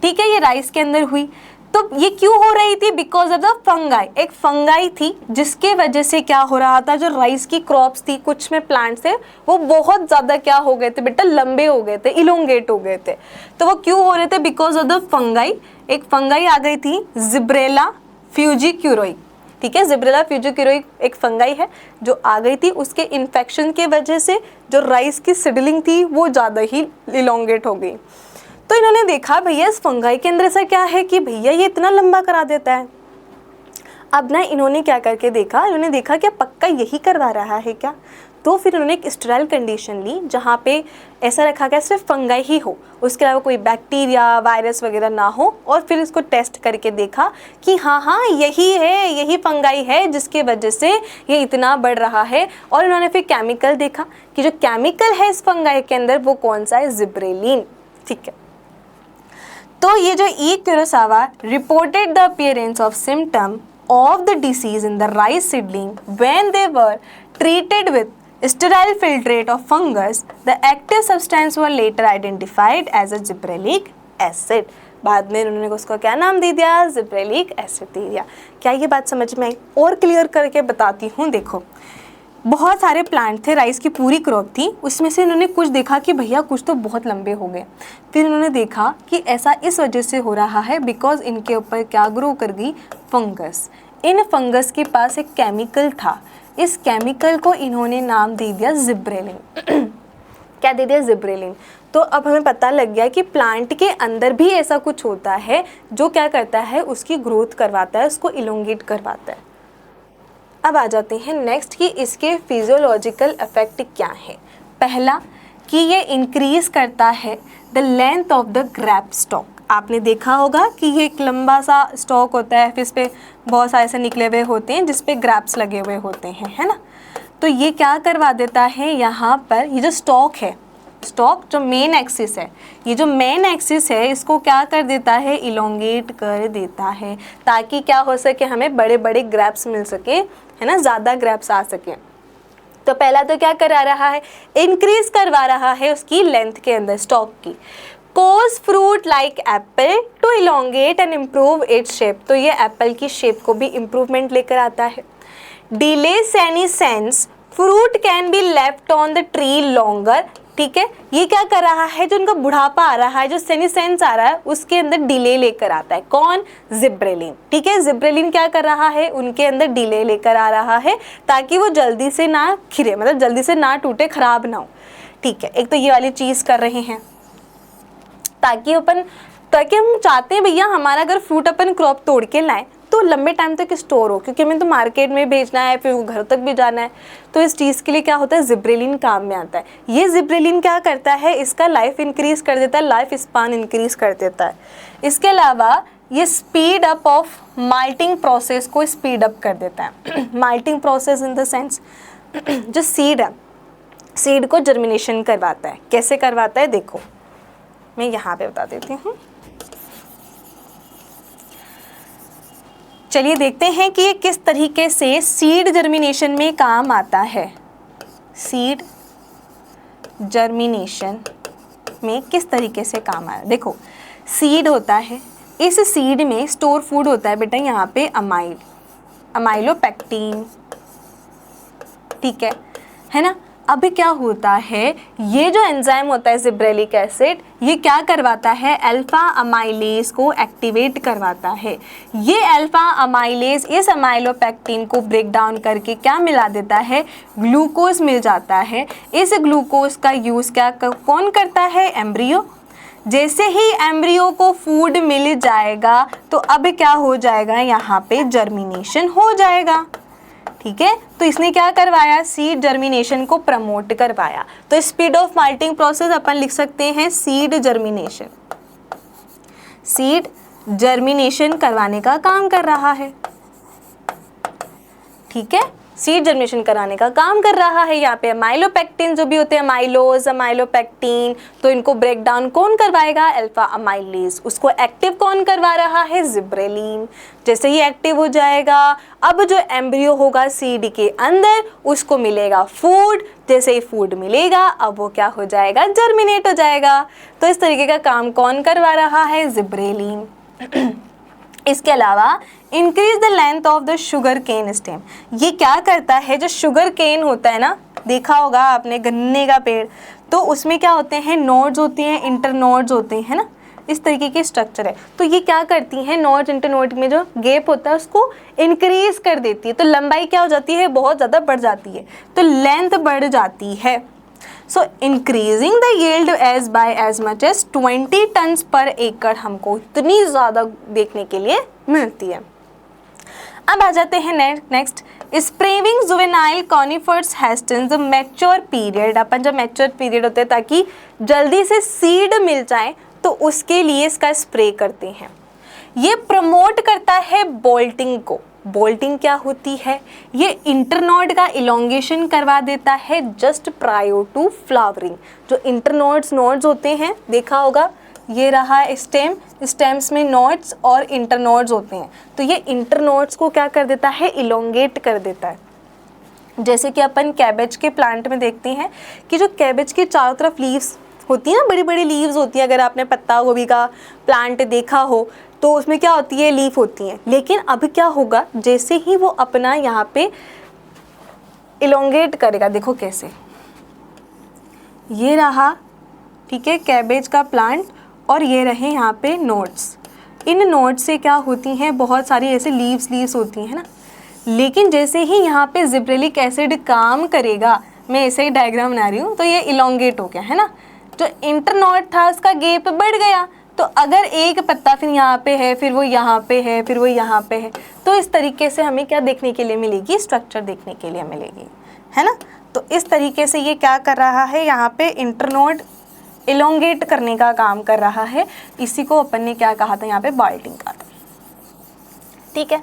ठीक है। ये राइस के अंदर हुई। तो ये क्यों हो रही थी? Because of the fungi. एक फंगाई थी जिसके वजह से क्या हो रहा था, जो राइस की क्रॉप्स थी कुछ में प्लांट्स थे वो बहुत ज़्यादा क्या हो गए थे बेटा, लंबे हो गए थे, इलोंगेट हो गए थे। तो वो क्यों हो रहे थे? Because of the fungi. एक फंगाई आ गई थी जिब्रेला फ्यूजिक्यूरोई, ठीक है। जिब्रेला फ्यूजिक्यूरोई एक फंगाई है जो आ गई थी, उसके इन्फेक्शन के वजह से जो राइस की सीडलिंग थी वो ज़्यादा ही इलोंगेट हो गई। तो इन्होंने देखा भैया इस फंगाई के अंदर ऐसा क्या है कि भैया ये इतना लंबा करा देता है। अब ना इन्होंने क्या करके देखा, इन्होंने देखा कि पक्का यही करवा रहा है क्या। तो फिर उन्होंने एक स्टेराइल कंडीशन ली जहाँ पे ऐसा रखा गया सिर्फ फंगाई ही हो, उसके अलावा कोई बैक्टीरिया वायरस वगैरह ना हो, और फिर इसको टेस्ट करके देखा कि हाँ यही है, यही फंगाई है जिसके वजह से ये इतना बढ़ रहा है। और इन्होंने फिर केमिकल देखा कि जो केमिकल है इस फंगाई के अंदर वो कौन सा है, जिब्रेलिन, ठीक है। तो ये जो E Kurosawa reported the appearance of symptom of the disease in the rice seedling when they were treated with sterile filtrate of fungus, the active substance were later identified as a gibberellic acid। बाद में उन्होंने उसको क्या नाम दे दिया, gibberellic acid दे दिया। क्या ये बात समझ में आई? और क्लियर करके बताती हूँ। देखो बहुत सारे प्लांट थे, राइस की पूरी क्रॉप थी, उसमें से इन्होंने कुछ देखा कि भैया कुछ तो बहुत लंबे हो गए। फिर इन्होंने देखा कि ऐसा इस वजह से हो रहा है बिकॉज इनके ऊपर क्या ग्रो कर गई, फंगस। इन फंगस के पास एक केमिकल था, इस केमिकल को इन्होंने नाम दे दिया जिब्रेलिन। क्या दे दिया, जिब्रेलिन। तो अब हमें पता लग गया कि प्लांट के अंदर भी ऐसा कुछ होता है जो क्या करता है, उसकी ग्रोथ करवाता है, उसको इलोंगेट करवाता है। अब आ जाते हैं नेक्स्ट कि इसके फिजियोलॉजिकल इफेक्ट क्या है। पहला कि ये इंक्रीज करता है the length of the grab stock. आपने देखा होगा कि ये एक लंबा सा स्टॉक होता है, फिर इस पे बहुत सारे ऐसे निकले हुए होते हैं जिस पे ग्रैप्स लगे हुए होते हैं, है ना। तो ये क्या करवा देता है, यहाँ पर ये जो स्टॉक है, स्टॉक जो मेन एक्सिस है, ये जो मेन एक्सिस है इसको क्या कर देता है, इलोंगेट कर देता है, ताकि क्या हो सके, हमें बड़े बड़े ग्रैप्स मिल सके, है ना, ज़्यादा ग्रैप्स आ सके। तो पहला तो क्या करा रहा है, इंक्रीज करवा रहा है उसकी लेंथ के अंदर स्टॉक की। Cause fruit like apple to elongate and improve its shape. तो ये एप्पल की शेप को भी इम्प्रूवमेंट लेकर आता है। Delay senescence, fruit can be left on the tree longer. ठीक है, ये क्या कर रहा है, जो उनका बुढ़ापा आ रहा है, जो सेनीसेंस आ रहा है, उसके अंदर डिले लेकर आता है। कौन, जिब्रेलिन। ठीक है, जिब्रेलिन क्या कर रहा है, उनके अंदर डिले लेकर आ रहा है ताकि वो जल्दी से ना खिरे, मतलब जल्दी से ना टूटे, खराब ना हो। ठीक है, एक तो ये वाली चीज़ कर रहे हैं ताकि हम चाहते हैं भैया हमारा अगर फ्रूट अपन क्रॉप तोड़ के लाएं तो लंबे टाइम तक स्टोर हो, क्योंकि हमें तो मार्केट में बेचना है, फिर वो घर तक भी जाना है। तो इस चीज़ के लिए क्या होता है, जिब्रेलिन काम में आता है। ये जिब्रेलिन क्या करता है, इसका लाइफ इंक्रीज कर देता है, लाइफ स्पान इंक्रीज कर देता है। इसके अलावा ये speed up of malting process को स्पीड अप कर देता है। Malting process in the sense जो सीड है, सीड को जर्मिनेशन करवाता है। कैसे करवाता है, देखो मैं यहाँ पे बता देती हूँ। चलिए देखते हैं कि ये किस तरीके से सीड जर्मिनेशन में काम आता है। सीड जर्मिनेशन में किस तरीके से काम आया, देखो सीड होता है, इस सीड में स्टोर फूड होता है बेटा, यहाँ पे अमाइलोपेक्टिन। ठीक है ना। अब क्या होता है, ये जो एंजाइम होता है जिब्रेलिक एसिड, ये क्या करवाता है, अल्फा अमाइलेज को एक्टिवेट करवाता है। ये अल्फा अमाइलेज इस अमाइलोपेक्टिन को ब्रेक डाउन करके क्या मिला देता है, ग्लूकोज मिल जाता है। इस ग्लूकोज का यूज़ क्या कौन करता है, एम्ब्रियो। जैसे ही एम्ब्रियो को फूड मिल जाएगा तो अब क्या हो जाएगा, यहाँ पे जर्मिनेशन हो जाएगा। ठीक है, तो इसने क्या करवाया, सीड जर्मिनेशन को प्रमोट करवाया। तो स्पीड ऑफ माल्टिंग प्रोसेस अपन लिख सकते हैं सीड जर्मिनेशन। सीड जर्मिनेशन करवाने का काम कर रहा है। ठीक है, सीड जर्मिनेशन कराने का काम कर रहा है। यहाँ पे अमाइलोपेक्टिन जो भी होते हैं, अमाइलोज, अमाइलोपेक्टिन, तो इनको ब्रेक डाउन कौन करवाएगा, अल्फा अमाइलेज। उसको एक्टिव कौन करवा रहा है, जिब्रेलिन। जैसे ही एक्टिव हो जाएगा, अब जो एम्ब्रियो होगा सीड के अंदर, उसको मिलेगा फूड। जैसे ही फूड मिलेगा, अब वो क्या हो जाएगा, जर्मिनेट हो जाएगा। तो इस तरीके का काम कौन करवा रहा है, जिब्रेलिन। इसके अलावा increase the length of the sugar cane stem. ये क्या करता है, जो शुगर केन होता है ना, देखा होगा आपने गन्ने का पेड़, तो उसमें क्या होते हैं, नोड्स होती हैं, इंटरनोड्स होते हैं, है ना, इस तरीके की स्ट्रक्चर है। तो ये क्या करती हैं, नोड्स इंटरनोड में जो गैप होता है उसको इंक्रीज कर देती है। तो लंबाई क्या हो जाती है, बहुत ज़्यादा बढ़ जाती है, तो लेंथ बढ़ जाती है। So increasing the yield as by as much as 20 tons per acre हमको इतनी ज़्यादा देखने के लिए मिलती है। अब आ जाते हैं next, spraying juvenile conifers hastens mature period. अपन जब मैच्योर पीरियड होते हैं ताकि जल्दी से सीड मिल जाए, तो उसके लिए इसका स्प्रे करते हैं। ये प्रमोट करता है बोल्टिंग को। बोल्टिंग क्या होती है, ये इंटरनोड का इलोंगेशन करवा देता है जस्ट प्रायर टू फ्लावरिंग। जो इंटरनोड्स नोड्स होते हैं, देखा होगा, ये रहा स्टेम, स्टेम्स में नोड्स और इंटरनोड्स होते हैं। तो ये इंटरनोड्स को क्या कर देता है, इलोंगेट कर देता है। जैसे कि अपन कैबेज के प्लांट में देखते हैं कि जो कैबेज के चारों तरफ लीव्स होती हैं ना, बड़ी बड़ी लीव्स होती हैं। अगर आपने पत्ता गोभी का प्लांट देखा हो तो उसमें क्या होती है, लीफ होती हैं। लेकिन अब क्या होगा, जैसे ही वो अपना यहाँ पे इलोंगेट करेगा, देखो कैसे, ये रहा, ठीक है, कैबेज का प्लांट, और ये रहे यहाँ पे नोड्स। इन नोड्स से क्या होती हैं, बहुत सारी ऐसे लीव्स होती हैं, है ना। लेकिन जैसे ही यहाँ पे जिब्रेलिक एसिड काम करेगा, मैं ऐसे ही डायग्राम बना रही हूँ, तो ये इलोंगेट हो गया, है ना। जो इंटरनोड था उसका गैप बढ़ गया। तो अगर एक पत्ता फिर यहाँ पे है, फिर वो यहाँ पे है, फिर वो यहाँ पे है, तो इस तरीके से हमें क्या देखने के लिए मिलेगी, स्ट्रक्चर देखने के लिए मिलेगी, है ना। तो इस तरीके से ये क्या कर रहा है, यहाँ पे इंटरनोड इलोंगेट करने का काम कर रहा है। इसी को अपन ने क्या कहा था, यहाँ पे बाल्टिंग कहा था। ठीक है,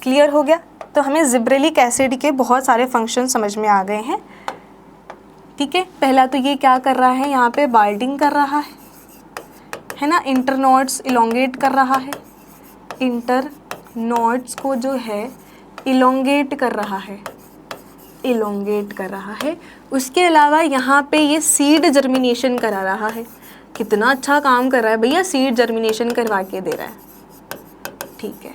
क्लियर हो गया। तो हमें जिब्रेलिक एसिड के बहुत सारे फंक्शन समझ में आ गए हैं। ठीक है, पहला तो ये क्या कर रहा है, यहाँ पे बाल्टिंग कर रहा है ना, इंटरनोड्स इलोंगेट कर रहा है, इंटरनोड्स को जो है इलोंगेट कर रहा है, इलोंगेट कर रहा है। उसके अलावा यहाँ पे ये सीड जर्मिनेशन करा रहा है। कितना अच्छा काम कर रहा है भैया, सीड जर्मिनेशन करवा के दे रहा है। ठीक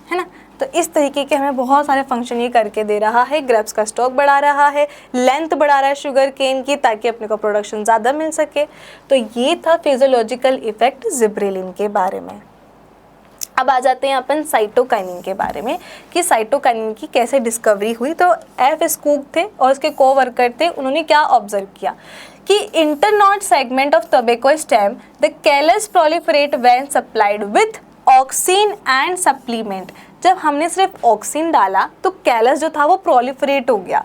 है ना। तो इस तरीके के हमें बहुत सारे फंक्शन ये करके दे रहा है। ग्रेप्स का स्टॉक बढ़ा रहा है, लेंथ बढ़ा रहा है शुगर केन की, ताकि अपने को प्रोडक्शन ज़्यादा मिल सके। तो ये था फिजियोलॉजिकल इफेक्ट जिब्रेलिन के बारे में। अब आ जाते हैं अपन साइटोकाइनिन के बारे में कि साइटोकाइनिन की कैसे डिस्कवरी हुई। तो एफ स्कूक थे और उसके कोवर्कर थे, उन्होंने क्या ऑब्जर्व किया कि internode segment of tobacco stem the callus proliferate when supplied with auxin and supplement. जब हमने सिर्फ ऑक्सिन डाला तो कैलस जो था वो प्रोलिफरेट हो गया।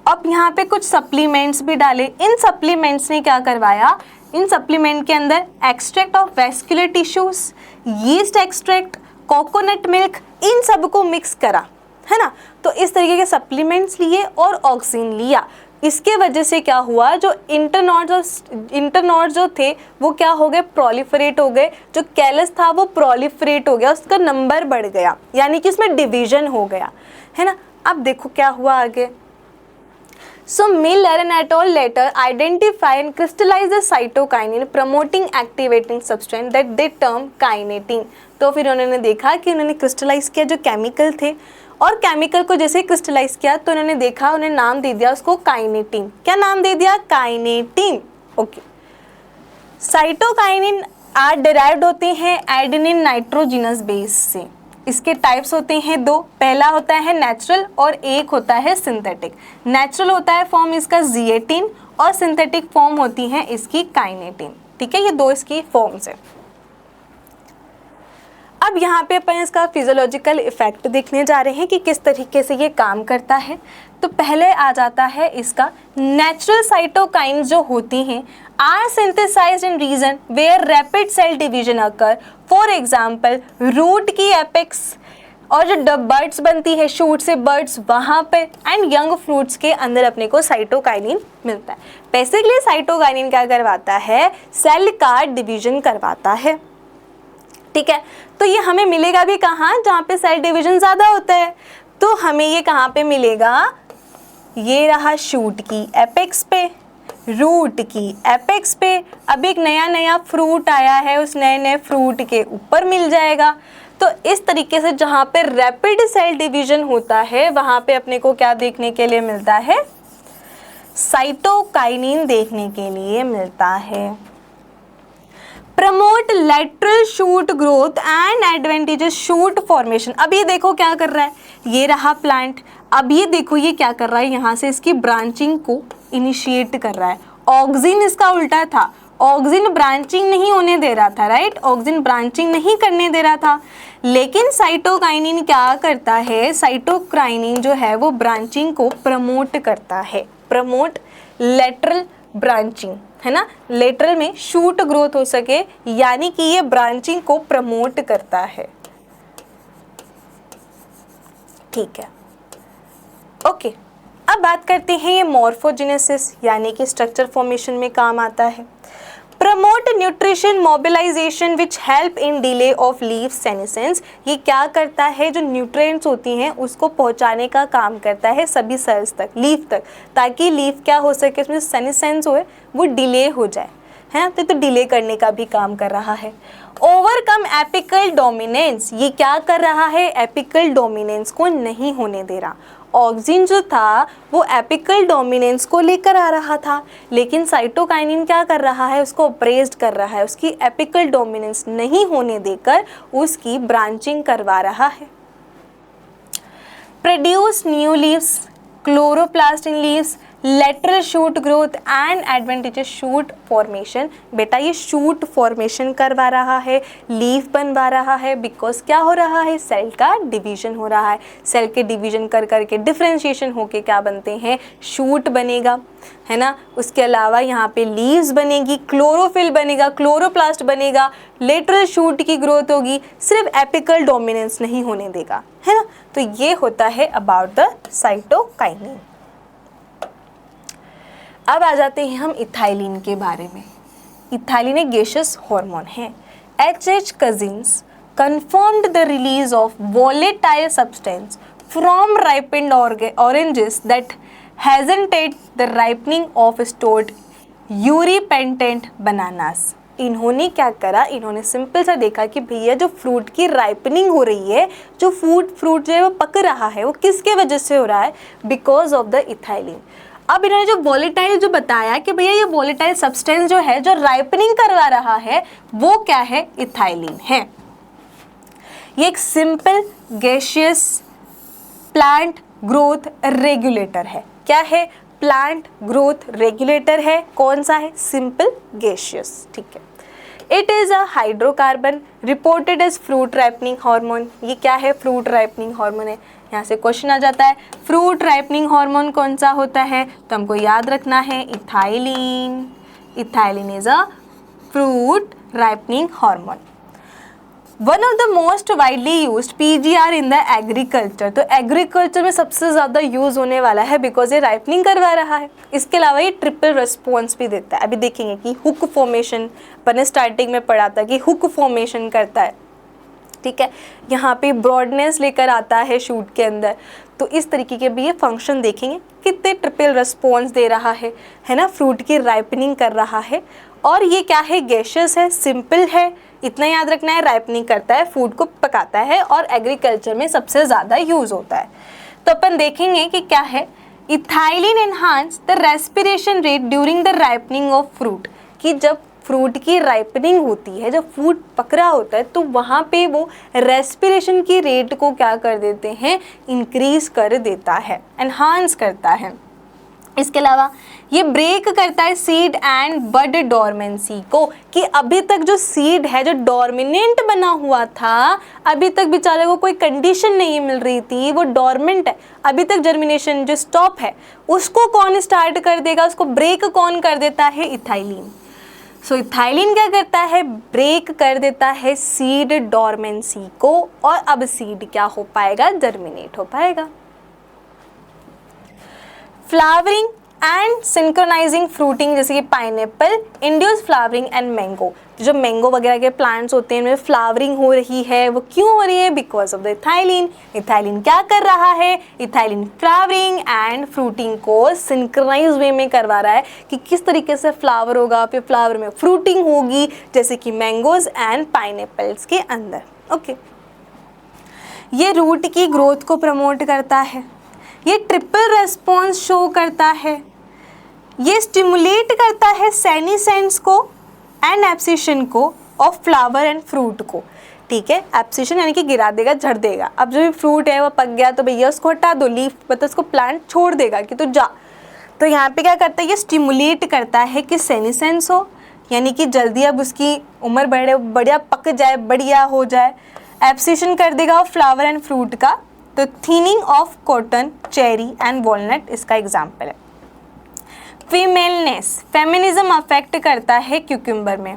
अब यहाँ पे कुछ सप्लीमेंट्स भी डाले। इन सप्लीमेंट्स ने क्या करवाया, इन सप्लीमेंट के अंदर extract of vascular tissues, yeast extract, coconut milk, इन सब को मिक्स करा, है ना। तो इस तरीके के सप्लीमेंट्स लिए और ऑक्सिन लिया। इसके वजह से क्या हुआ, जो इंटरनोड्स जो थे वो क्या हो गए, प्रोलिफरेट हो गए। जो कैलस था वो प्रोलिफरेट हो गया, उसका नंबर बढ़ गया, यानी कि इसमें डिवीजन हो गया, है ना। अब देखो क्या हुआ आगे। So Miller and al. Later identify and crystallize the cytokinin promoting activating substance that they term kinetin। तो फिर उन्होंने देखा कि उन्होंने क्रिस्टलाइज किया जो केमिकल थे और केमिकल को जैसे क्रिस्टलाइज किया तो उन्होंने देखा, उन्हें नाम दे दिया उसको काइनेटिन। क्या नाम दे दिया? Kinetin. Okay. Cytokinin are derived होते हैं एडेनिन नाइट्रोजिनस बेस से। इसके टाइप्स होते हैं दो, पहला होता है नेचुरल और एक होता है सिंथेटिक। नेचुरल होता है फॉर्म इसका G18 और सिंथेटिक फॉर्म होती है इसकी काइनेटिन। ठीक है, ये दो इसकी फॉर्म्स है। अब यहाँ पे अपन इसका फिजियोलॉजिकल इफेक्ट देखने जा रहे हैं कि किस तरीके से ये काम करता है। तो पहले आ जाता है इसका नेचुरल साइटोकाइन्स जो होती हैं are synthesized in region where rapid cell division occur. For example root की एपेक्स और जो बर्ड्स बनती है शूट से बर्ड्स वहाँ पे एंड यंग फ्रूट्स के अंदर अपने को साइटोकाइनिन मिलता है। बेसिकली साइटोकाइनिन क्या करवाता है? सेल का डिवीजन करवाता है। ठीक है, तो ये हमें मिलेगा भी कहाँ? जहाँ पे सेल डिवीजन ज़्यादा होता है। तो हमें ये कहाँ पे मिलेगा? ये रहा शूट की एपेक्स पे, रूट की एपेक्स पे। अब एक नया नया फ्रूट आया है, उस नए नए फ्रूट के ऊपर मिल जाएगा। तो इस तरीके से जहाँ पे रैपिड सेल डिवीजन होता है वहाँ पे अपने को क्या देखने के लिए मिलता है? साइटोकाइनिन देखने के लिए मिलता है। Promote lateral shoot growth and adventitious shoot formation. अब ये देखो क्या कर रहा है, ये रहा प्लांट। अब ये देखो ये क्या कर रहा है, यहाँ से इसकी ब्रांचिंग को इनिशिएट कर रहा है। ऑक्सिन इसका उल्टा था, ऑक्सिन ब्रांचिंग नहीं होने दे रहा था, राइट? ऑक्सिन ब्रांचिंग नहीं करने दे रहा था। लेकिन साइटोकाइनिन क्या करता है? साइटोकाइनिन जो है वो ब्रांचिंग को प्रमोट करता है। प्रमोट लेटरल ब्रांचिंग, है ना? लेटरल में शूट ग्रोथ हो सके, यानी कि ये ब्रांचिंग को प्रमोट करता है। ठीक है, ओके। अब बात करते हैं ये मॉर्फोजेनेसिस यानी कि स्ट्रक्चर फॉर्मेशन में काम आता है। Promote nutrition mobilization which help in delay of leaf senescence. ये क्या करता है? जो न्यूट्रिएंट्स होती हैं उसको पहुंचाने का काम करता है सभी सेल्स तक, लीफ तक, ताकि लीफ क्या हो सके, उसमें सेनेसेंस हो वो डिले हो जाए, है? तो डिले करने का भी काम कर रहा है। Overcome apical dominance. ये क्या कर रहा है? एपिकल डोमिनेंस को नहीं होने दे रहा। ऑक्सिन जो था वो एपिकल डोमिनेंस को लेकर आ रहा था, लेकिन साइटोकाइनिन क्या कर रहा है? उसको अप्रेस्ड कर रहा है, उसकी एपिकल डोमिनेंस नहीं होने देकर उसकी ब्रांचिंग करवा रहा है। Produce new leaves, chloroplast in leaves, lateral shoot growth and adventitious shoot formation. बेटा ये शूट फॉर्मेशन करवा रहा है, लीफ बनवा रहा है, बिकॉज क्या हो रहा है? सेल का डिवीजन हो रहा है। सेल के डिवीजन कर करके डिफरेंशिएशन होके क्या बनते हैं? शूट बनेगा, है ना? उसके अलावा यहाँ पे लीव्स बनेगी, क्लोरोफिल बनेगा, क्लोरोप्लास्ट बनेगा, लेटरल शूट की ग्रोथ होगी, सिर्फ एपिकल डोमिनेंस नहीं होने देगा, है ना? तो ये होता है अबाउट द साइटोकाइनिन। अब आ जाते हैं हम इथाइलिन के बारे में। इथाइलिन एक गैसियस हार्मोन है। H.H. Cousins confirmed the release of volatile substance from ripened oranges that hastened the ripening of stored uripentant bananas। इन्होंने क्या करा? इन्होंने सिंपल सा देखा कि भैया जो फ्रूट की राइपनिंग हो रही है, जो फ्रूट जो है वो पक रहा है, वो किसके वजह से हो रहा है? Because of the ethylene. अब इन्होंने जो वॉलेटाइल जो बताया कि भैया ये वॉलेटाइल सब्सटेंस जो है जो राइपनिंग करवा रहा है वो क्या है? इथाइलिन है। ये एक simple gaseous plant growth regulator है। क्या है? प्लांट ग्रोथ रेगुलेटर है। कौन सा है? Simple gaseous. ठीक है। It is a hydrocarbon reported as fruit ripening hormone. ये क्या है? फ्रूट राइपनिंग हार्मोन है। यहाँ से क्वेश्चन आ जाता है फ्रूट राइपनिंग हार्मोन कौन सा होता है? तो हमको याद रखना है ethylene. Ethylene is a fruit ripening hormone. One of the most widely used PGR in the agriculture. तो एग्रीकल्चर में सबसे ज़्यादा यूज़ होने वाला है बिकॉज ये राइपनिंग करवा रहा है। इसके अलावा ये ट्रिपल रिस्पॉन्स भी देता है। अभी देखेंगे कि हुक फॉर्मेशन, मैंने स्टार्टिंग में पढ़ा था कि हुक फॉर्मेशन करता है। ठीक है, यहाँ पे ब्रॉडनेस लेकर आता है शूट के अंदर। तो इस तरीके के भी ये फंक्शन देखेंगे। कितने ट्रिपल रिस्पॉन्स दे रहा है ना, फ्रूट की राइपनिंग कर रहा है। और ये क्या है, गैशियस है, सिंपल है, इतना याद रखना है, राइपनिंग करता है, फूड को पकाता है और एग्रीकल्चर में सबसे ज़्यादा यूज़ होता है। तो अपन देखेंगे कि क्या है, ethylene enhance the respiration rate during the ripening of fruit, कि जब फ्रूट की राइपनिंग होती है, जब फ्रूट पक रहा होता है, तो वहाँ पे वो रेस्पिरेशन की रेट को क्या कर देते हैं, इंक्रीज कर देता है, एनहांस करता है। इसके अलावा ये ब्रेक करता है सीड एंड बड डोरमेंसी को, कि अभी तक जो सीड है, जो डोरमिनेंट बना हुआ था, अभी तक बेचारे को कोई कंडीशन नहीं मिल रही थी, वो डोरमेंट है, अभी तक जर्मिनेशन जो स्टॉप है उसको कौन स्टार्ट कर देगा, उसको ब्रेक कौन कर देता है, इथाइलिन। सो इथाइलिन क्या करता है, ब्रेक कर देता है सीड डोरमेंसी को, और अब सीड क्या हो पाएगा, जर्मिनेट हो पाएगा। फ्लावरिंग एंड सिंक्रोनाइजिंग फ्रूटिंग, जैसे कि pineapple induce flowering and mango, जो मैंगो वगैरह के प्लांट्स होते हैं उनमें फ्लावरिंग हो रही है, वो क्यों हो रही है, because of the ethylene. Ethylene क्या कर रहा है, इथाइलिन फ्लावरिंग एंड फ्रूटिंग को सिंक्रोनाइज वे में करवा रहा है, कि किस तरीके से फ्लावर होगा, फिर फ्लावर में फ्रूटिंग होगी, जैसे कि मैंगोज एंड पाइनएप्पल्स के अंदर। ओके, ये रूट की ग्रोथ को प्रमोट करता है, ये ट्रिपल रेस्पॉन्स शो करता है, ये स्टिमुलेट करता है सेनिसेंस को एंड एब्सिशन को ऑफ फ्लावर एंड फ्रूट को। ठीक है, एब्सिशन यानी कि गिरा देगा, झड़ देगा। अब जो भी फ्रूट है वो पक गया तो भैया उसको हटा दो, लीफ मतलब उसको प्लांट छोड़ देगा कि तो जा। तो यहाँ पे क्या करता है, ये स्टिमुलेट करता है कि सेनिसेंस हो, यानी कि जल्दी अब उसकी उम्र बढ़िया पक जाए, बढ़िया हो जाए। एब्सिशन कर देगा फ्लावर एंड फ्रूट का, तो thinning of cotton, cherry and walnut इसका एग्जाम्पल है। फीमेलनेस, फेमिनिज्म अफेक्ट करता है क्यूकम्बर में।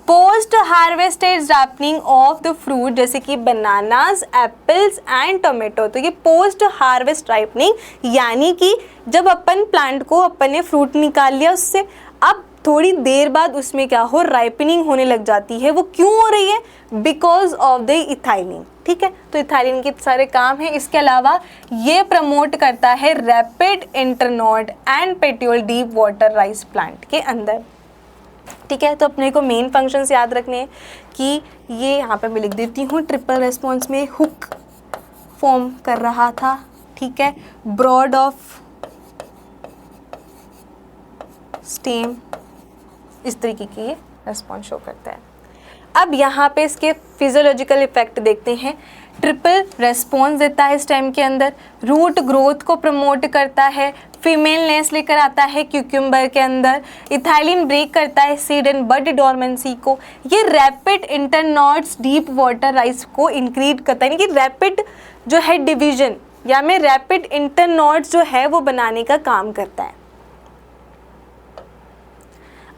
Post harvested ripening of the fruit, जैसे कि बनानास, एप्पल्स एंड टोमेटो। तो ये पोस्ट हार्वेस्ट राइपनिंग, यानी कि जब अपन प्लांट को, अपन ने फ्रूट निकाल लिया उससे, अब थोड़ी देर बाद उसमें क्या हो, राइपनिंग होने लग जाती है। वो क्यों हो रही है, बिकॉज ऑफ द इथाइलिन। ठीक है, तो इथाइलिन के सारे काम हैं। इसके अलावा ये प्रमोट करता है rapid internode and petiole deep water rice plant के अंदर। ठीक है, तो अपने को मेन फंक्शंस याद रखने हैं कि ये यहाँ पे मैं लिख देती हूँ, ट्रिपल रेस्पॉन्स में हुक फॉर्म कर रहा था। ठीक है, ब्रॉड ऑफ स्टेम, इस तरीके की ये रेस्पॉन्स शो करता है। अब यहाँ पे इसके फिजियोलॉजिकल इफेक्ट देखते हैं। ट्रिपल रेस्पॉन्स देता है स्टेम के अंदर, रूट ग्रोथ को प्रमोट करता है, फीमेलनेस लेकर आता है क्यूकम्बर के अंदर, इथाइलिन ब्रेक करता है सीड एंड बड डोरमेंसी को, ये rapid internodes deep water rice को इंक्रीज करता है, यानी कि रैपिड जो है डिवीजन या में रैपिड इंटरनोड्स जो है वो बनाने का काम करता है।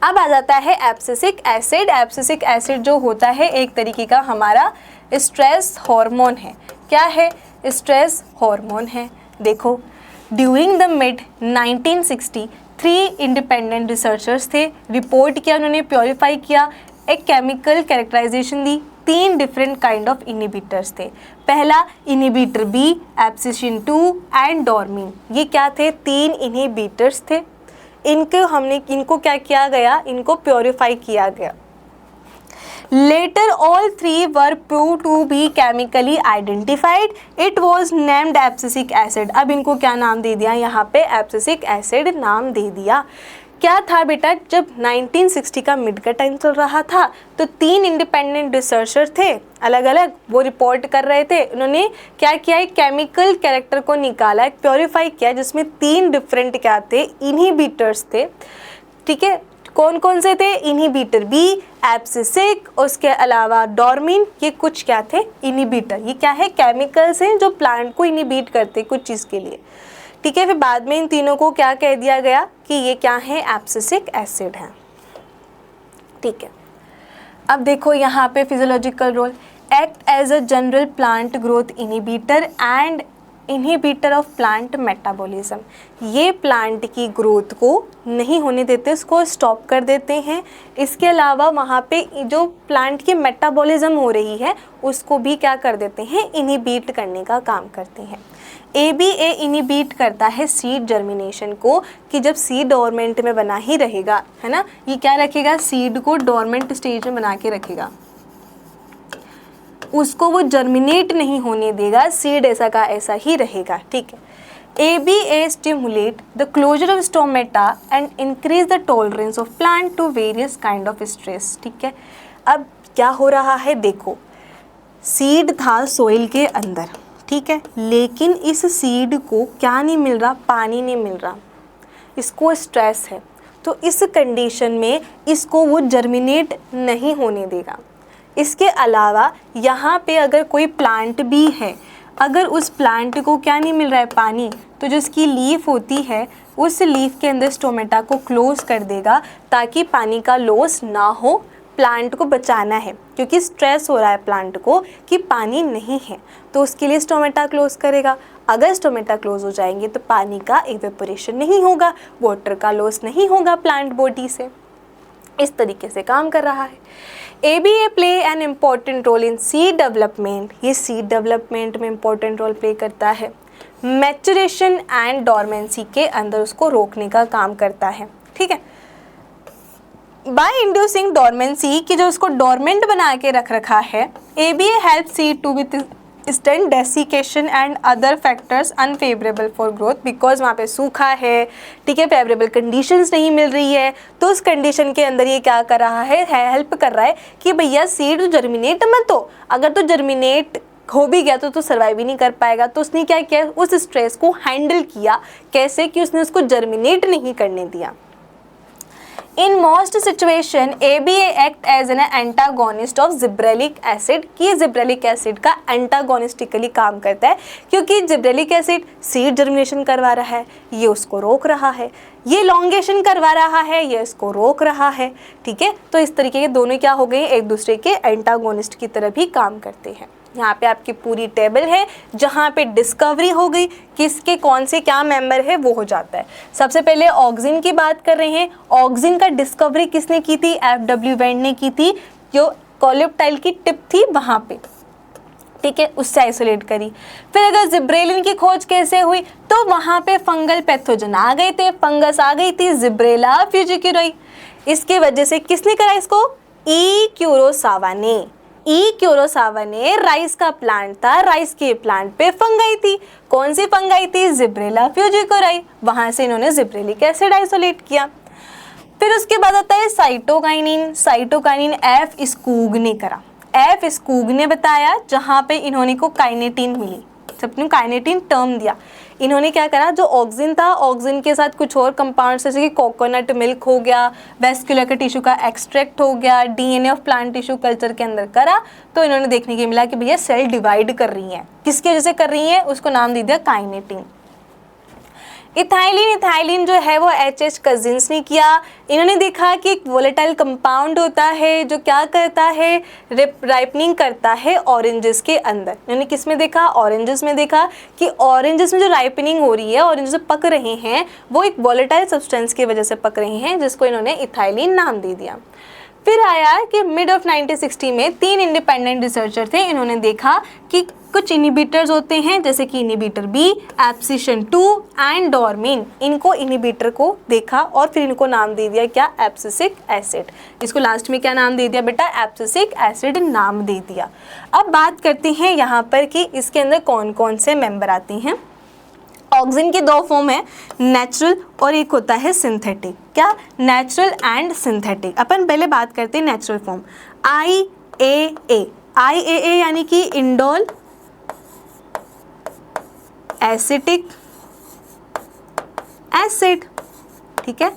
अब आ जाता है एब्सिसिक एसिड। एब्सिसिक एसिड जो होता है एक तरीके का हमारा स्ट्रेस हार्मोन है। क्या है, स्ट्रेस हार्मोन है। देखो, during the mid 1960 3 independent researchers थे, रिपोर्ट किया उन्होंने, प्योरीफाई किया, एक केमिकल कैरेक्टराइजेशन दी। 3 डिफरेंट काइंड ऑफ इनिबिटर्स थे। पहला inhibitor B, abscisin 2 and dormin. ये क्या थे, 3 इनिबिटर्स थे। इनको क्या किया गया, इनको प्योरीफाई किया गया। Later all 3 were proved to be chemically identified. It was named abscisic acid. अब इनको क्या नाम दे दिया, यहाँ पे abscisic acid नाम दे दिया। क्या था बेटा, जब 1960 का मिड का टाइम चल रहा था तो 3 इंडिपेंडेंट रिसर्चर थे, अलग अलग, वो रिपोर्ट कर रहे थे। उन्होंने क्या किया, एक केमिकल कैरेक्टर को निकाला, एक प्योरीफाई किया, जिसमें 3 डिफरेंट क्या थे, इनहिबिटर्स थे। ठीक है, कौन कौन से थे, इनहिबिटर बी, एब्सिसिक, उसके अलावा डोर्मिन, ये कुछ क्या थे, इनहिबिटर। ये क्या है, केमिकल्स हैं जो प्लांट को इनहिबिट करते कुछ चीज़ के लिए। ठीक है, फिर बाद में इन तीनों को क्या कह दिया गया कि ये क्या है, एब्सिसिक एसिड है। ठीक है, अब देखो यहाँ पे physiological role, act as a general plant growth inhibitor and inhibitor of plant metabolism, ये प्लांट की ग्रोथ को नहीं होने देते, उसको स्टॉप कर देते हैं। इसके अलावा वहाँ पे जो प्लांट की मेटाबॉलिज्म हो रही है उसको भी क्या कर देते हैं, इनहिबिट करने का काम करते हैं। ABA इनहिबिट करता है सीड जर्मिनेशन को, कि जब सीड डोरमेंट में बना ही रहेगा, है ना, ये क्या रखेगा, सीड को डोरमेंट स्टेज में बना के रखेगा, उसको वो जर्मिनेट नहीं होने देगा, सीड ऐसा का ऐसा ही रहेगा। ठीक है। ABA stimulate the closure of stomata and increase the tolerance of plant to various kind of stress. ठीक है। अब क्या हो रहा है, देखो सीड था सोइल के अंदर, ठीक है, लेकिन इस सीड को क्या नहीं मिल रहा, पानी नहीं मिल रहा, इसको स्ट्रेस है, तो इस कंडीशन में इसको वो जर्मिनेट नहीं होने देगा। इसके अलावा यहाँ पे अगर कोई प्लांट भी है, अगर उस प्लांट को क्या नहीं मिल रहा है, पानी, तो जो इसकी लीफ होती है उस लीफ के अंदर स्टोमेटा को क्लोज कर देगा ताकि पानी का लॉस ना हो, प्लांट को बचाना है, क्योंकि स्ट्रेस हो रहा है प्लांट को कि पानी नहीं है, तो उसके लिए स्टोमेटा क्लोज करेगा। अगर स्टोमेटा क्लोज हो जाएंगे तो पानी का इवेपोरेशन नहीं होगा, वाटर का लॉस नहीं होगा प्लांट बॉडी से। इस तरीके से काम कर रहा है। ABA play an important role in seed development, ये सीड डेवलपमेंट में इम्पॉर्टेंट रोल प्ले करता है। मैचुरेशन एंड डॉर्मेंसी के अंदर उसको रोकने का काम करता है। ठीक है। बाय इंड्यूसिंग डॉर्मेंसी, कि जो उसको डॉर्मेंट बना के रख रखा है, ABA help seed to withstand desiccation and other factors unfavourable for growth, because वहाँ पे सूखा है, ठीक है, फेवरेबल कंडीशंस नहीं मिल रही है, तो उस कंडीशन के अंदर ये क्या कर रहा है, हेल्प कर रहा है कि भैया सीड जर्मिनेट मत हो, अगर तो जर्मिनेट हो भी गया तो सर्वाइव ही नहीं कर पाएगा। तो उसने क्या किया, उस स्ट्रेस को हैंडल किया, कैसे कि उसने उसको जर्मिनेट नहीं करने दिया। In most situation ABA act as an antagonist of gibberellic acid, कि जिब्रेलिक एसिड का एंटागोनिस्टिकली काम करता है, क्योंकि जिब्रेलिक एसिड सीड जर्मिनेशन करवा रहा है, ये उसको रोक रहा है, ये लॉन्गेशन करवा रहा है, ये इसको रोक रहा है। ठीक है। तो इस तरीके के दोनों क्या हो गए, एक दूसरे के एंटागोनिस्ट की तरह भी काम करते हैं। यहाँ पे आपकी पूरी टेबल है जहाँ पे डिस्कवरी हो गई, किसके कौन से क्या मेंबर है वो हो जाता है। सबसे पहले ऑक्सिन की बात कर रहे हैं। ऑक्सिन का डिस्कवरी किसने की थी, FW वेंड ने की थी, जो कोलेप्टाइल की टिप थी वहाँ पे, ठीक है, उससे आइसोलेट करी। फिर अगर जिब्रेलिन की खोज कैसे हुई, तो वहाँ पे फंगल पैथोजन आ गए थे, फंगस आ गई थी, जिब्रेला फ्यूजिक्यूराई, इसके वजह से किसने करा इसको, ई क्यूरोसावा ने। ई क्यूरोसावा ने, राइस का प्लांट था, राइस के प्लांट पे फंगाई थी, कौन सी फंगाई थी, जिब्रेला फ्यूजिक्यूराई, वहां से इन्होंने जिब्रेलिक एसिड आइसोलेट किया। फिर उसके बाद आता है साइटोकाइनिन। साइटोकाइनिन F स्कूग ने करा, F स्कूग ने बताया, जहां पे इन्होंने को काइनेटिन मिली, सबने काइनेटिन टर्म दिया। इन्होंने क्या करा, जो ऑक्सिन था, ऑक्सिन के साथ कुछ और कंपाउंड्स जैसे कि कोकोनट मिल्क हो गया, वेस्कुलर के टिश्यू का एक्सट्रैक्ट हो गया, DNA of plant tissue culture के अंदर करा, तो इन्होंने देखने के मिला कि भैया सेल डिवाइड कर रही हैं, किसकी वजह से कर रही हैं, उसको नाम दे दिया काइनेटिन। इथाइलिन जो है वो HH कजिन्स ने किया। इन्होंने देखा कि एक वोलेटाइल कंपाउंड होता है जो क्या करता है, राइपनिंग करता है ऑरेंजेस के अंदर। इन्होंने किस में देखा, ऑरेंजेस में देखा कि ऑरेंजेस में जो राइपनिंग हो रही है, ऑरेंजेस पक रहे हैं, वो एक वोलेटाइल सब्सटेंस की वजह से पक रहे हैं, जिसको इन्होंने इथाइलिन नाम दे दिया। फिर आया कि मिड ऑफ 1960 में 3 इंडिपेंडेंट रिसर्चर थे, इन्होंने देखा कि कुछ इनिबिटर्स होते हैं जैसे कि इनिबिटर B, एब्सिशन 2 एंड डॉर्मिन, इनको इनिबिटर को देखा और फिर इनको नाम दे दिया क्या, एब्सिसिक एसिड। इसको लास्ट में क्या नाम दे दिया बेटा, एब्सिसिक एसिड नाम दे दिया। अब बात करते हैं यहाँ पर कि इसके अंदर कौन कौन से मेंबर आते हैं। ऑक्सिन के 2 फॉर्म है, नेचुरल और एक होता है सिंथेटिक। क्या, नेचुरल एंड सिंथेटिक। अपन पहले बात करते हैं नेचुरल फॉर्म, IAA। IAA यानी कि इंडोल एसिटिक एसिड, ठीक है,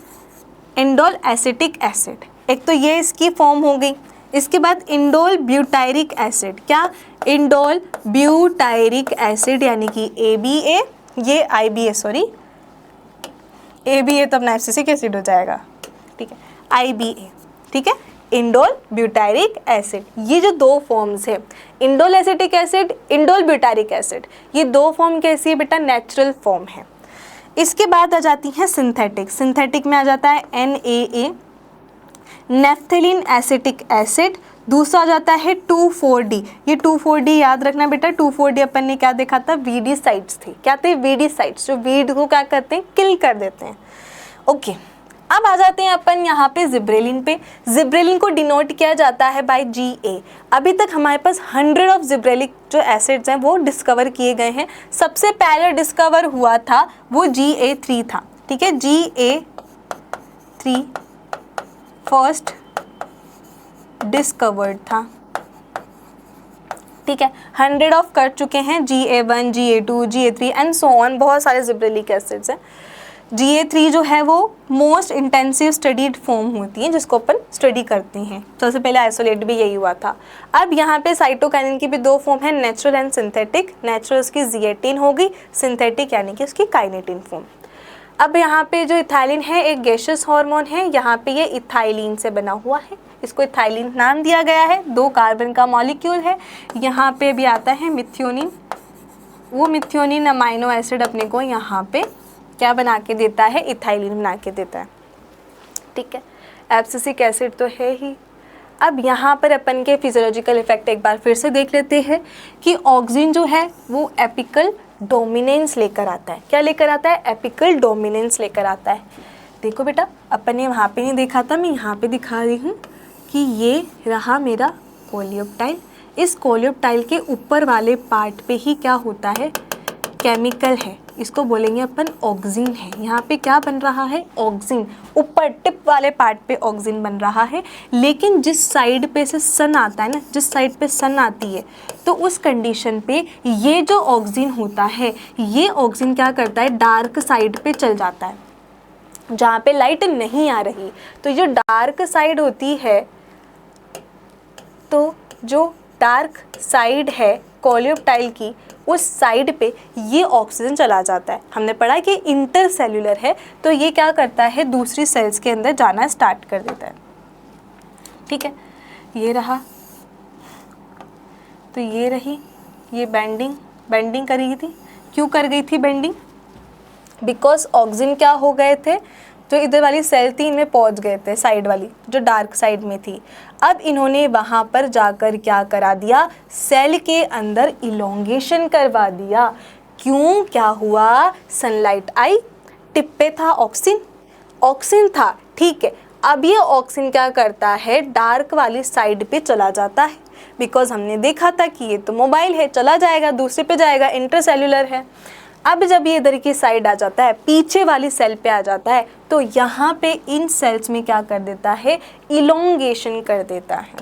इंडोल एसिटिक एसिड, एक तो ये इसकी फॉर्म हो गई। इसके बाद इंडोल ब्यूटायरिक एसिड, क्या, इंडोल ब्यूटायरिक एसिड यानी कि ABA, ये IBA, सॉरी ABA तो अपना एब्सिसिक एसिड हो जाएगा, ठीक है, IBA, ठीक है, इंडोल ब्यूटारिक एसिड। ये जो दो फॉर्म्स है, indole acetic acid, indole butyric acid, ये दो फॉर्म कैसी है बेटा? नेचुरल फॉर्म है। इसके बाद आ जाती हैं सिंथेटिक। सिंथेटिक में आ जाता है NaA, नेफ्थेलिन एसिटिक एसिड। दूसरा आ जाता है 2,4-D। ये 2,4-D याद रखना बेटा, 2,4-D अपन ने क्या देखा था? वीडीसाइड्स थी। क्या थे? वीडीसाइड्स, जो वीड को क्या करते हैं? किल कर देते हैं। ओके, अब आ जाते हैं अपन यहाँ पे जिब्रेलिन पे। जिब्रेलिन को डिनोट किया जाता है बाय Ga। अभी तक हमारे पास 100 ऑफ जिब्रेलिक जो एसिड्स हैं वो डिस्कवर किए गए हैं। सबसे पहले डिस्कवर हुआ था वो Ga3 था, ठीक है, Ga3 फर्स्ट डिस्कवर्ड था, ठीक है। 100 ऑफ कर चुके हैं, Ga1, Ga2, Ga3 and so on, बहुत सारे जिब्रेलिक एसिड्स हैं। Ga3 जो है वो मोस्ट इंटेंसिव स्टडीड फॉर्म होती है जिसको अपन स्टडी करते हैं। सबसे पहले आइसोलेट भी यही हुआ था। अब यहाँ पे साइटोकाइनिन की भी दो फॉर्म है, नेचुरल एंड सिंथेटिक। नेचुरल उसकी Z18 होगी, सिंथेटिक यानी कि उसकी काइनेटिन फॉर्म। अब यहाँ पे जो इथाइलिन है एक गैसियस हार्मोन है, यहाँ पे ये इथाइलिन से बना हुआ है, इसको इथाइलिन नाम दिया गया है। 2 कार्बन का मॉलिक्यूल है। यहाँ पे भी आता है मिथ्योनिन, वो मिथ्योनिन अमाइनो एसिड अपने को यहाँ पे क्या बना के देता है? इथाइलिन बना के देता है, ठीक है। एब्सिसिक एसिड तो है ही। अब यहाँ पर अपन के फिजियोलॉजिकल इफेक्ट एक बार फिर से देख लेते हैं कि ऑक्सीजन जो है वो एपिकल डोमिनेंस लेकर आता है। क्या लेकर आता है? एपिकल डोमिनेंस लेकर आता है। देखो बेटा, अपन ने वहाँ पे नहीं देखा था, मैं यहाँ पे दिखा रही हूँ कि ये रहा मेरा कोलियोप्टाइल। इस कोलियोप्टाइल के ऊपर वाले पार्ट पे ही क्या होता है? केमिकल है, इसको बोलेंगे अपन ऑक्सीन है। यहाँ पे क्या बन रहा है? ऑक्सीन। ऊपर टिप वाले पार्ट पे ऑक्सीन बन रहा है, लेकिन जिस साइड पे से सन आता है ना, जिस साइड पे सन आती है, तो उस कंडीशन पे ये जो ऑक्सीन होता है, ये ऑक्सीन क्या करता है? डार्क साइड पे चल जाता है, जहाँ पे लाइट नहीं आ रही। तो जो डार्क साइड होती है, तो जो डार्क साइड है कोलियोप्टाइल की, उस साइड पे ये ऑक्सीजन चला जाता है। हमने पढ़ा कि इंटरसेल्यूलर है, तो ये क्या करता है? दूसरी सेल्स के अंदर जाना स्टार्ट कर देता है, ठीक है। ये रहा, तो ये रही, ये बेंडिंग कर गई थी। क्यों कर गई थी बेंडिंग? बिकॉज ऑक्सीजन क्या हो गए थे? जो इधर वाली सेल थी इनमें पहुंच गए थे, साइड वाली जो डार्क साइड में थी। अब इन्होंने वहाँ पर जाकर क्या करा दिया? सेल के अंदर इलोंगेशन करवा दिया। क्यों? क्या हुआ? सनलाइट आई, टिप पे था ऑक्सीन था, ठीक है। अब ये ऑक्सीन क्या करता है? डार्क वाली साइड पे चला जाता है, बिकॉज हमने देखा था कि ये तो मोबाइल है, चला जाएगा, दूसरे पे जाएगा, इंटरसेल्यूलर है। अब जब ये इधर की साइड आ जाता है, पीछे वाली सेल पे आ जाता है, तो यहाँ पे इन सेल्स में क्या कर देता है? इलोंगेशन कर देता है।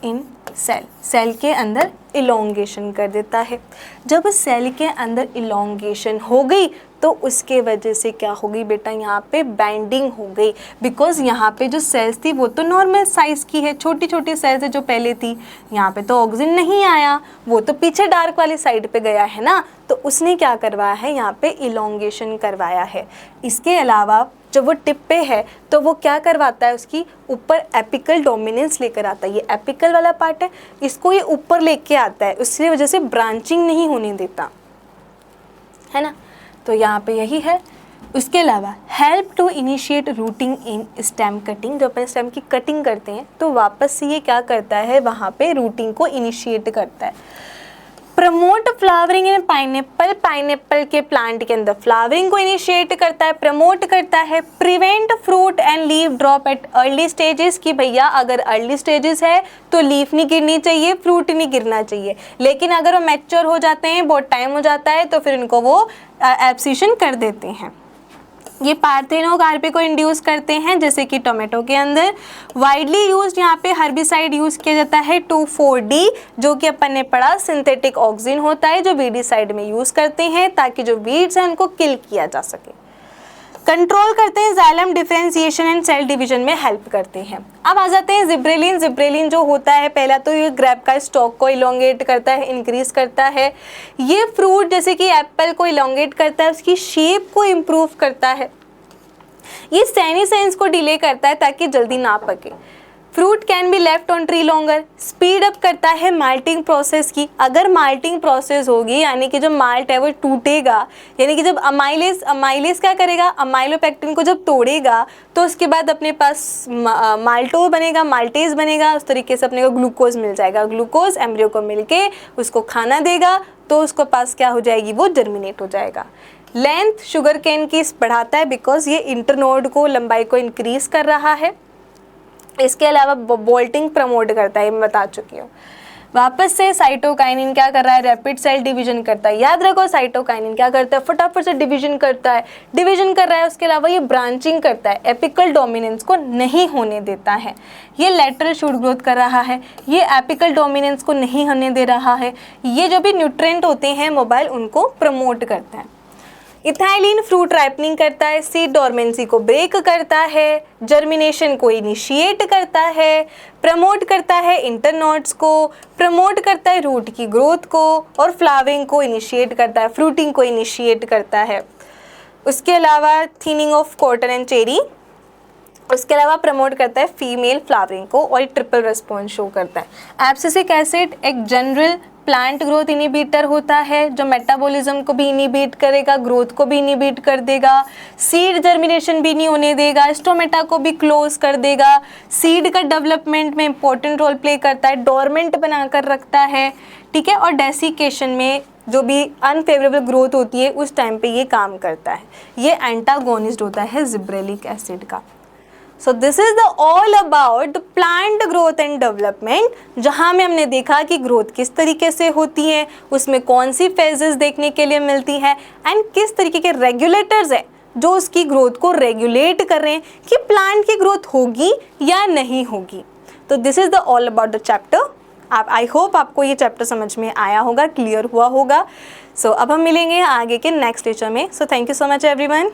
इन सेल के अंदर इलोंगेशन कर देता है। जब सेल के अंदर इलोंगेशन हो गई तो उसके वजह से क्या होगी बेटा? यहाँ पे बाइंडिंग हो गई, बिकॉज यहाँ पे जो सेल्स थी वो तो नॉर्मल साइज़ की है, छोटी छोटी सेल्स है जो पहले थी। यहाँ पे तो ऑक्सीजन नहीं आया, वो तो पीछे डार्क वाली साइड पे गया है ना, तो उसने क्या करवाया है? यहाँ पे इलोंगेशन करवाया है। इसके अलावा जब वो टिप पे है तो वो क्या करवाता है? उसकी ऊपर एपिकल डोमिनेंस लेकर आता है। ये एपिकल वाला पार्ट है, इसको ये ऊपर लेके आता है, उसकी वजह से ब्रांचिंग नहीं होने देता है ना। तो यहाँ पे यही है। उसके अलावा help to initiate rooting in stem cutting, जब अपन स्टेम की कटिंग करते हैं तो वापस से ये क्या करता है? वहाँ पे रूटिंग को इनिशिएट करता है। प्रमोट फ्लावरिंग इन पाइनएप्पल, पाइनएप्पल के प्लांट के अंदर फ्लावरिंग को इनिशिएट करता है, प्रमोट करता है। Prevent fruit and leaf drop at early stages, कि भैया अगर अर्ली स्टेजेस है तो लीफ नहीं गिरनी चाहिए, फ्रूट नहीं गिरना चाहिए, लेकिन अगर वो मैच्योर हो जाते हैं, बहुत टाइम हो जाता है, तो फिर इनको वो एब्सिशन कर देते हैं। ये पार्थेनोकार्पी को इंड्यूस करते हैं, जैसे कि टोमेटो के अंदर। वाइडली यूज्ड यहाँ पे हर्बिसाइड यूज किया जाता है 2,4-D, जो कि अपन ने पढ़ा सिंथेटिक ऑक्सीजन होता है जो वीडिसाइड में यूज करते हैं ताकि जो वीड्स हैं उनको किल किया जा सके। कंट्रोल करते हैं, xylem differentiation and cell division में हेल्प करते हैं। अब आ जाते हैं जिब्रेलिन। जिब्रेलिन जो होता है, पहला तो ये ग्रेप का स्टॉक को इलोंगेट करता है, इंक्रीज करता है। ये फ्रूट जैसे कि एप्पल को इलोंगेट करता है, उसकी शेप को इम्प्रूव करता है। ये सेनेसेंस को डिले करता है ताकि जल्दी ना पके। Fruit can be left on tree longer, speed up करता है माल्टिंग प्रोसेस की। अगर माल्टिंग प्रोसेस होगी यानी कि जो माल्ट है वो टूटेगा, यानी कि जब अमाइलेज क्या करेगा, अमाइलोपेक्टिन को जब तोड़ेगा तो उसके बाद अपने पास माल्टो बनेगा, माल्टेज बनेगा, उस तरीके से अपने को ग्लूकोज मिल जाएगा। ग्लूकोज एम्ब्रियो को मिलके उसको खाना देगा तो उसको पास क्या हो जाएगी, वो जर्मिनेट हो जाएगा। लेंथ शुगर केन की बढ़ाता है बिकॉज ये इंटरनोड को, लंबाई को इंक्रीज कर रहा है। इसके अलावा बोल्टिंग प्रमोट करता है, मैं बता चुकी हूँ। वापस से साइटोकाइनिन क्या कर रहा है, रैपिड सेल डिवीजन करता है। याद रखो साइटोकाइनिन क्या करता है, फटाफट से डिवीजन करता है, डिवीजन कर रहा है। उसके अलावा ये ब्रांचिंग करता है, एपिकल डोमिनेंस को नहीं होने देता है। ये लैटरल शूट ग्रोथ कर रहा है, ये एपिकल डोमिनेंस को नहीं होने दे रहा है। ये जो भी न्यूट्रिएंट होते हैं मोबाइल, उनको प्रमोट करता है। इथाइलिन फ्रूट राइपनिंग करता है, सीड डोरमेंसी को ब्रेक करता है, जर्मिनेशन को इनिशिएट करता है, प्रमोट करता है इंटरनोड्स को, प्रमोट करता है रूट की ग्रोथ को, और फ्लावरिंग को इनिशिएट करता है, फ्रूटिंग को इनिशिएट करता है। उसके अलावा thinning of cotton and cherry, उसके अलावा प्रमोट करता है फीमेल फ्लावरिंग को, और ट्रिपल रिस्पॉन्स शो करता है। एब्सिसिक एसिड एक जनरल प्लांट ग्रोथ इनिबिटर होता है जो मेटाबॉलिज्म को भी इनिबिट करेगा, ग्रोथ को भी इनिबिट कर देगा, सीड जर्मिनेशन भी नहीं होने देगा, स्टोमेटा को भी क्लोज कर देगा, सीड का डेवलपमेंट में इंपॉर्टेंट रोल प्ले करता है, डोरमेंट बनाकर रखता है, ठीक है, और डेसिकेशन में जो भी अनफेवरेबल ग्रोथ होती है उस टाइम पे ये काम करता है। ये एंटागोनिस्ट होता है जिब्रेलिक एसिड का। So this is the all about the plant growth and development, जहाँ में हमने देखा कि ग्रोथ किस तरीके से होती है, उसमें कौन सी फेजेस देखने के लिए मिलती है, एंड किस तरीके के रेगुलेटर्स है जो उसकी ग्रोथ को रेगुलेट कर रहे हैं कि प्लांट की ग्रोथ होगी या नहीं होगी। तो this is the all about the chapter. I hope आपको ये चैप्टर समझ में आया होगा, क्लियर हुआ होगा। सो अब हम मिलेंगे आगे के नेक्स्ट लेक्चर में। So thank you so much everyone.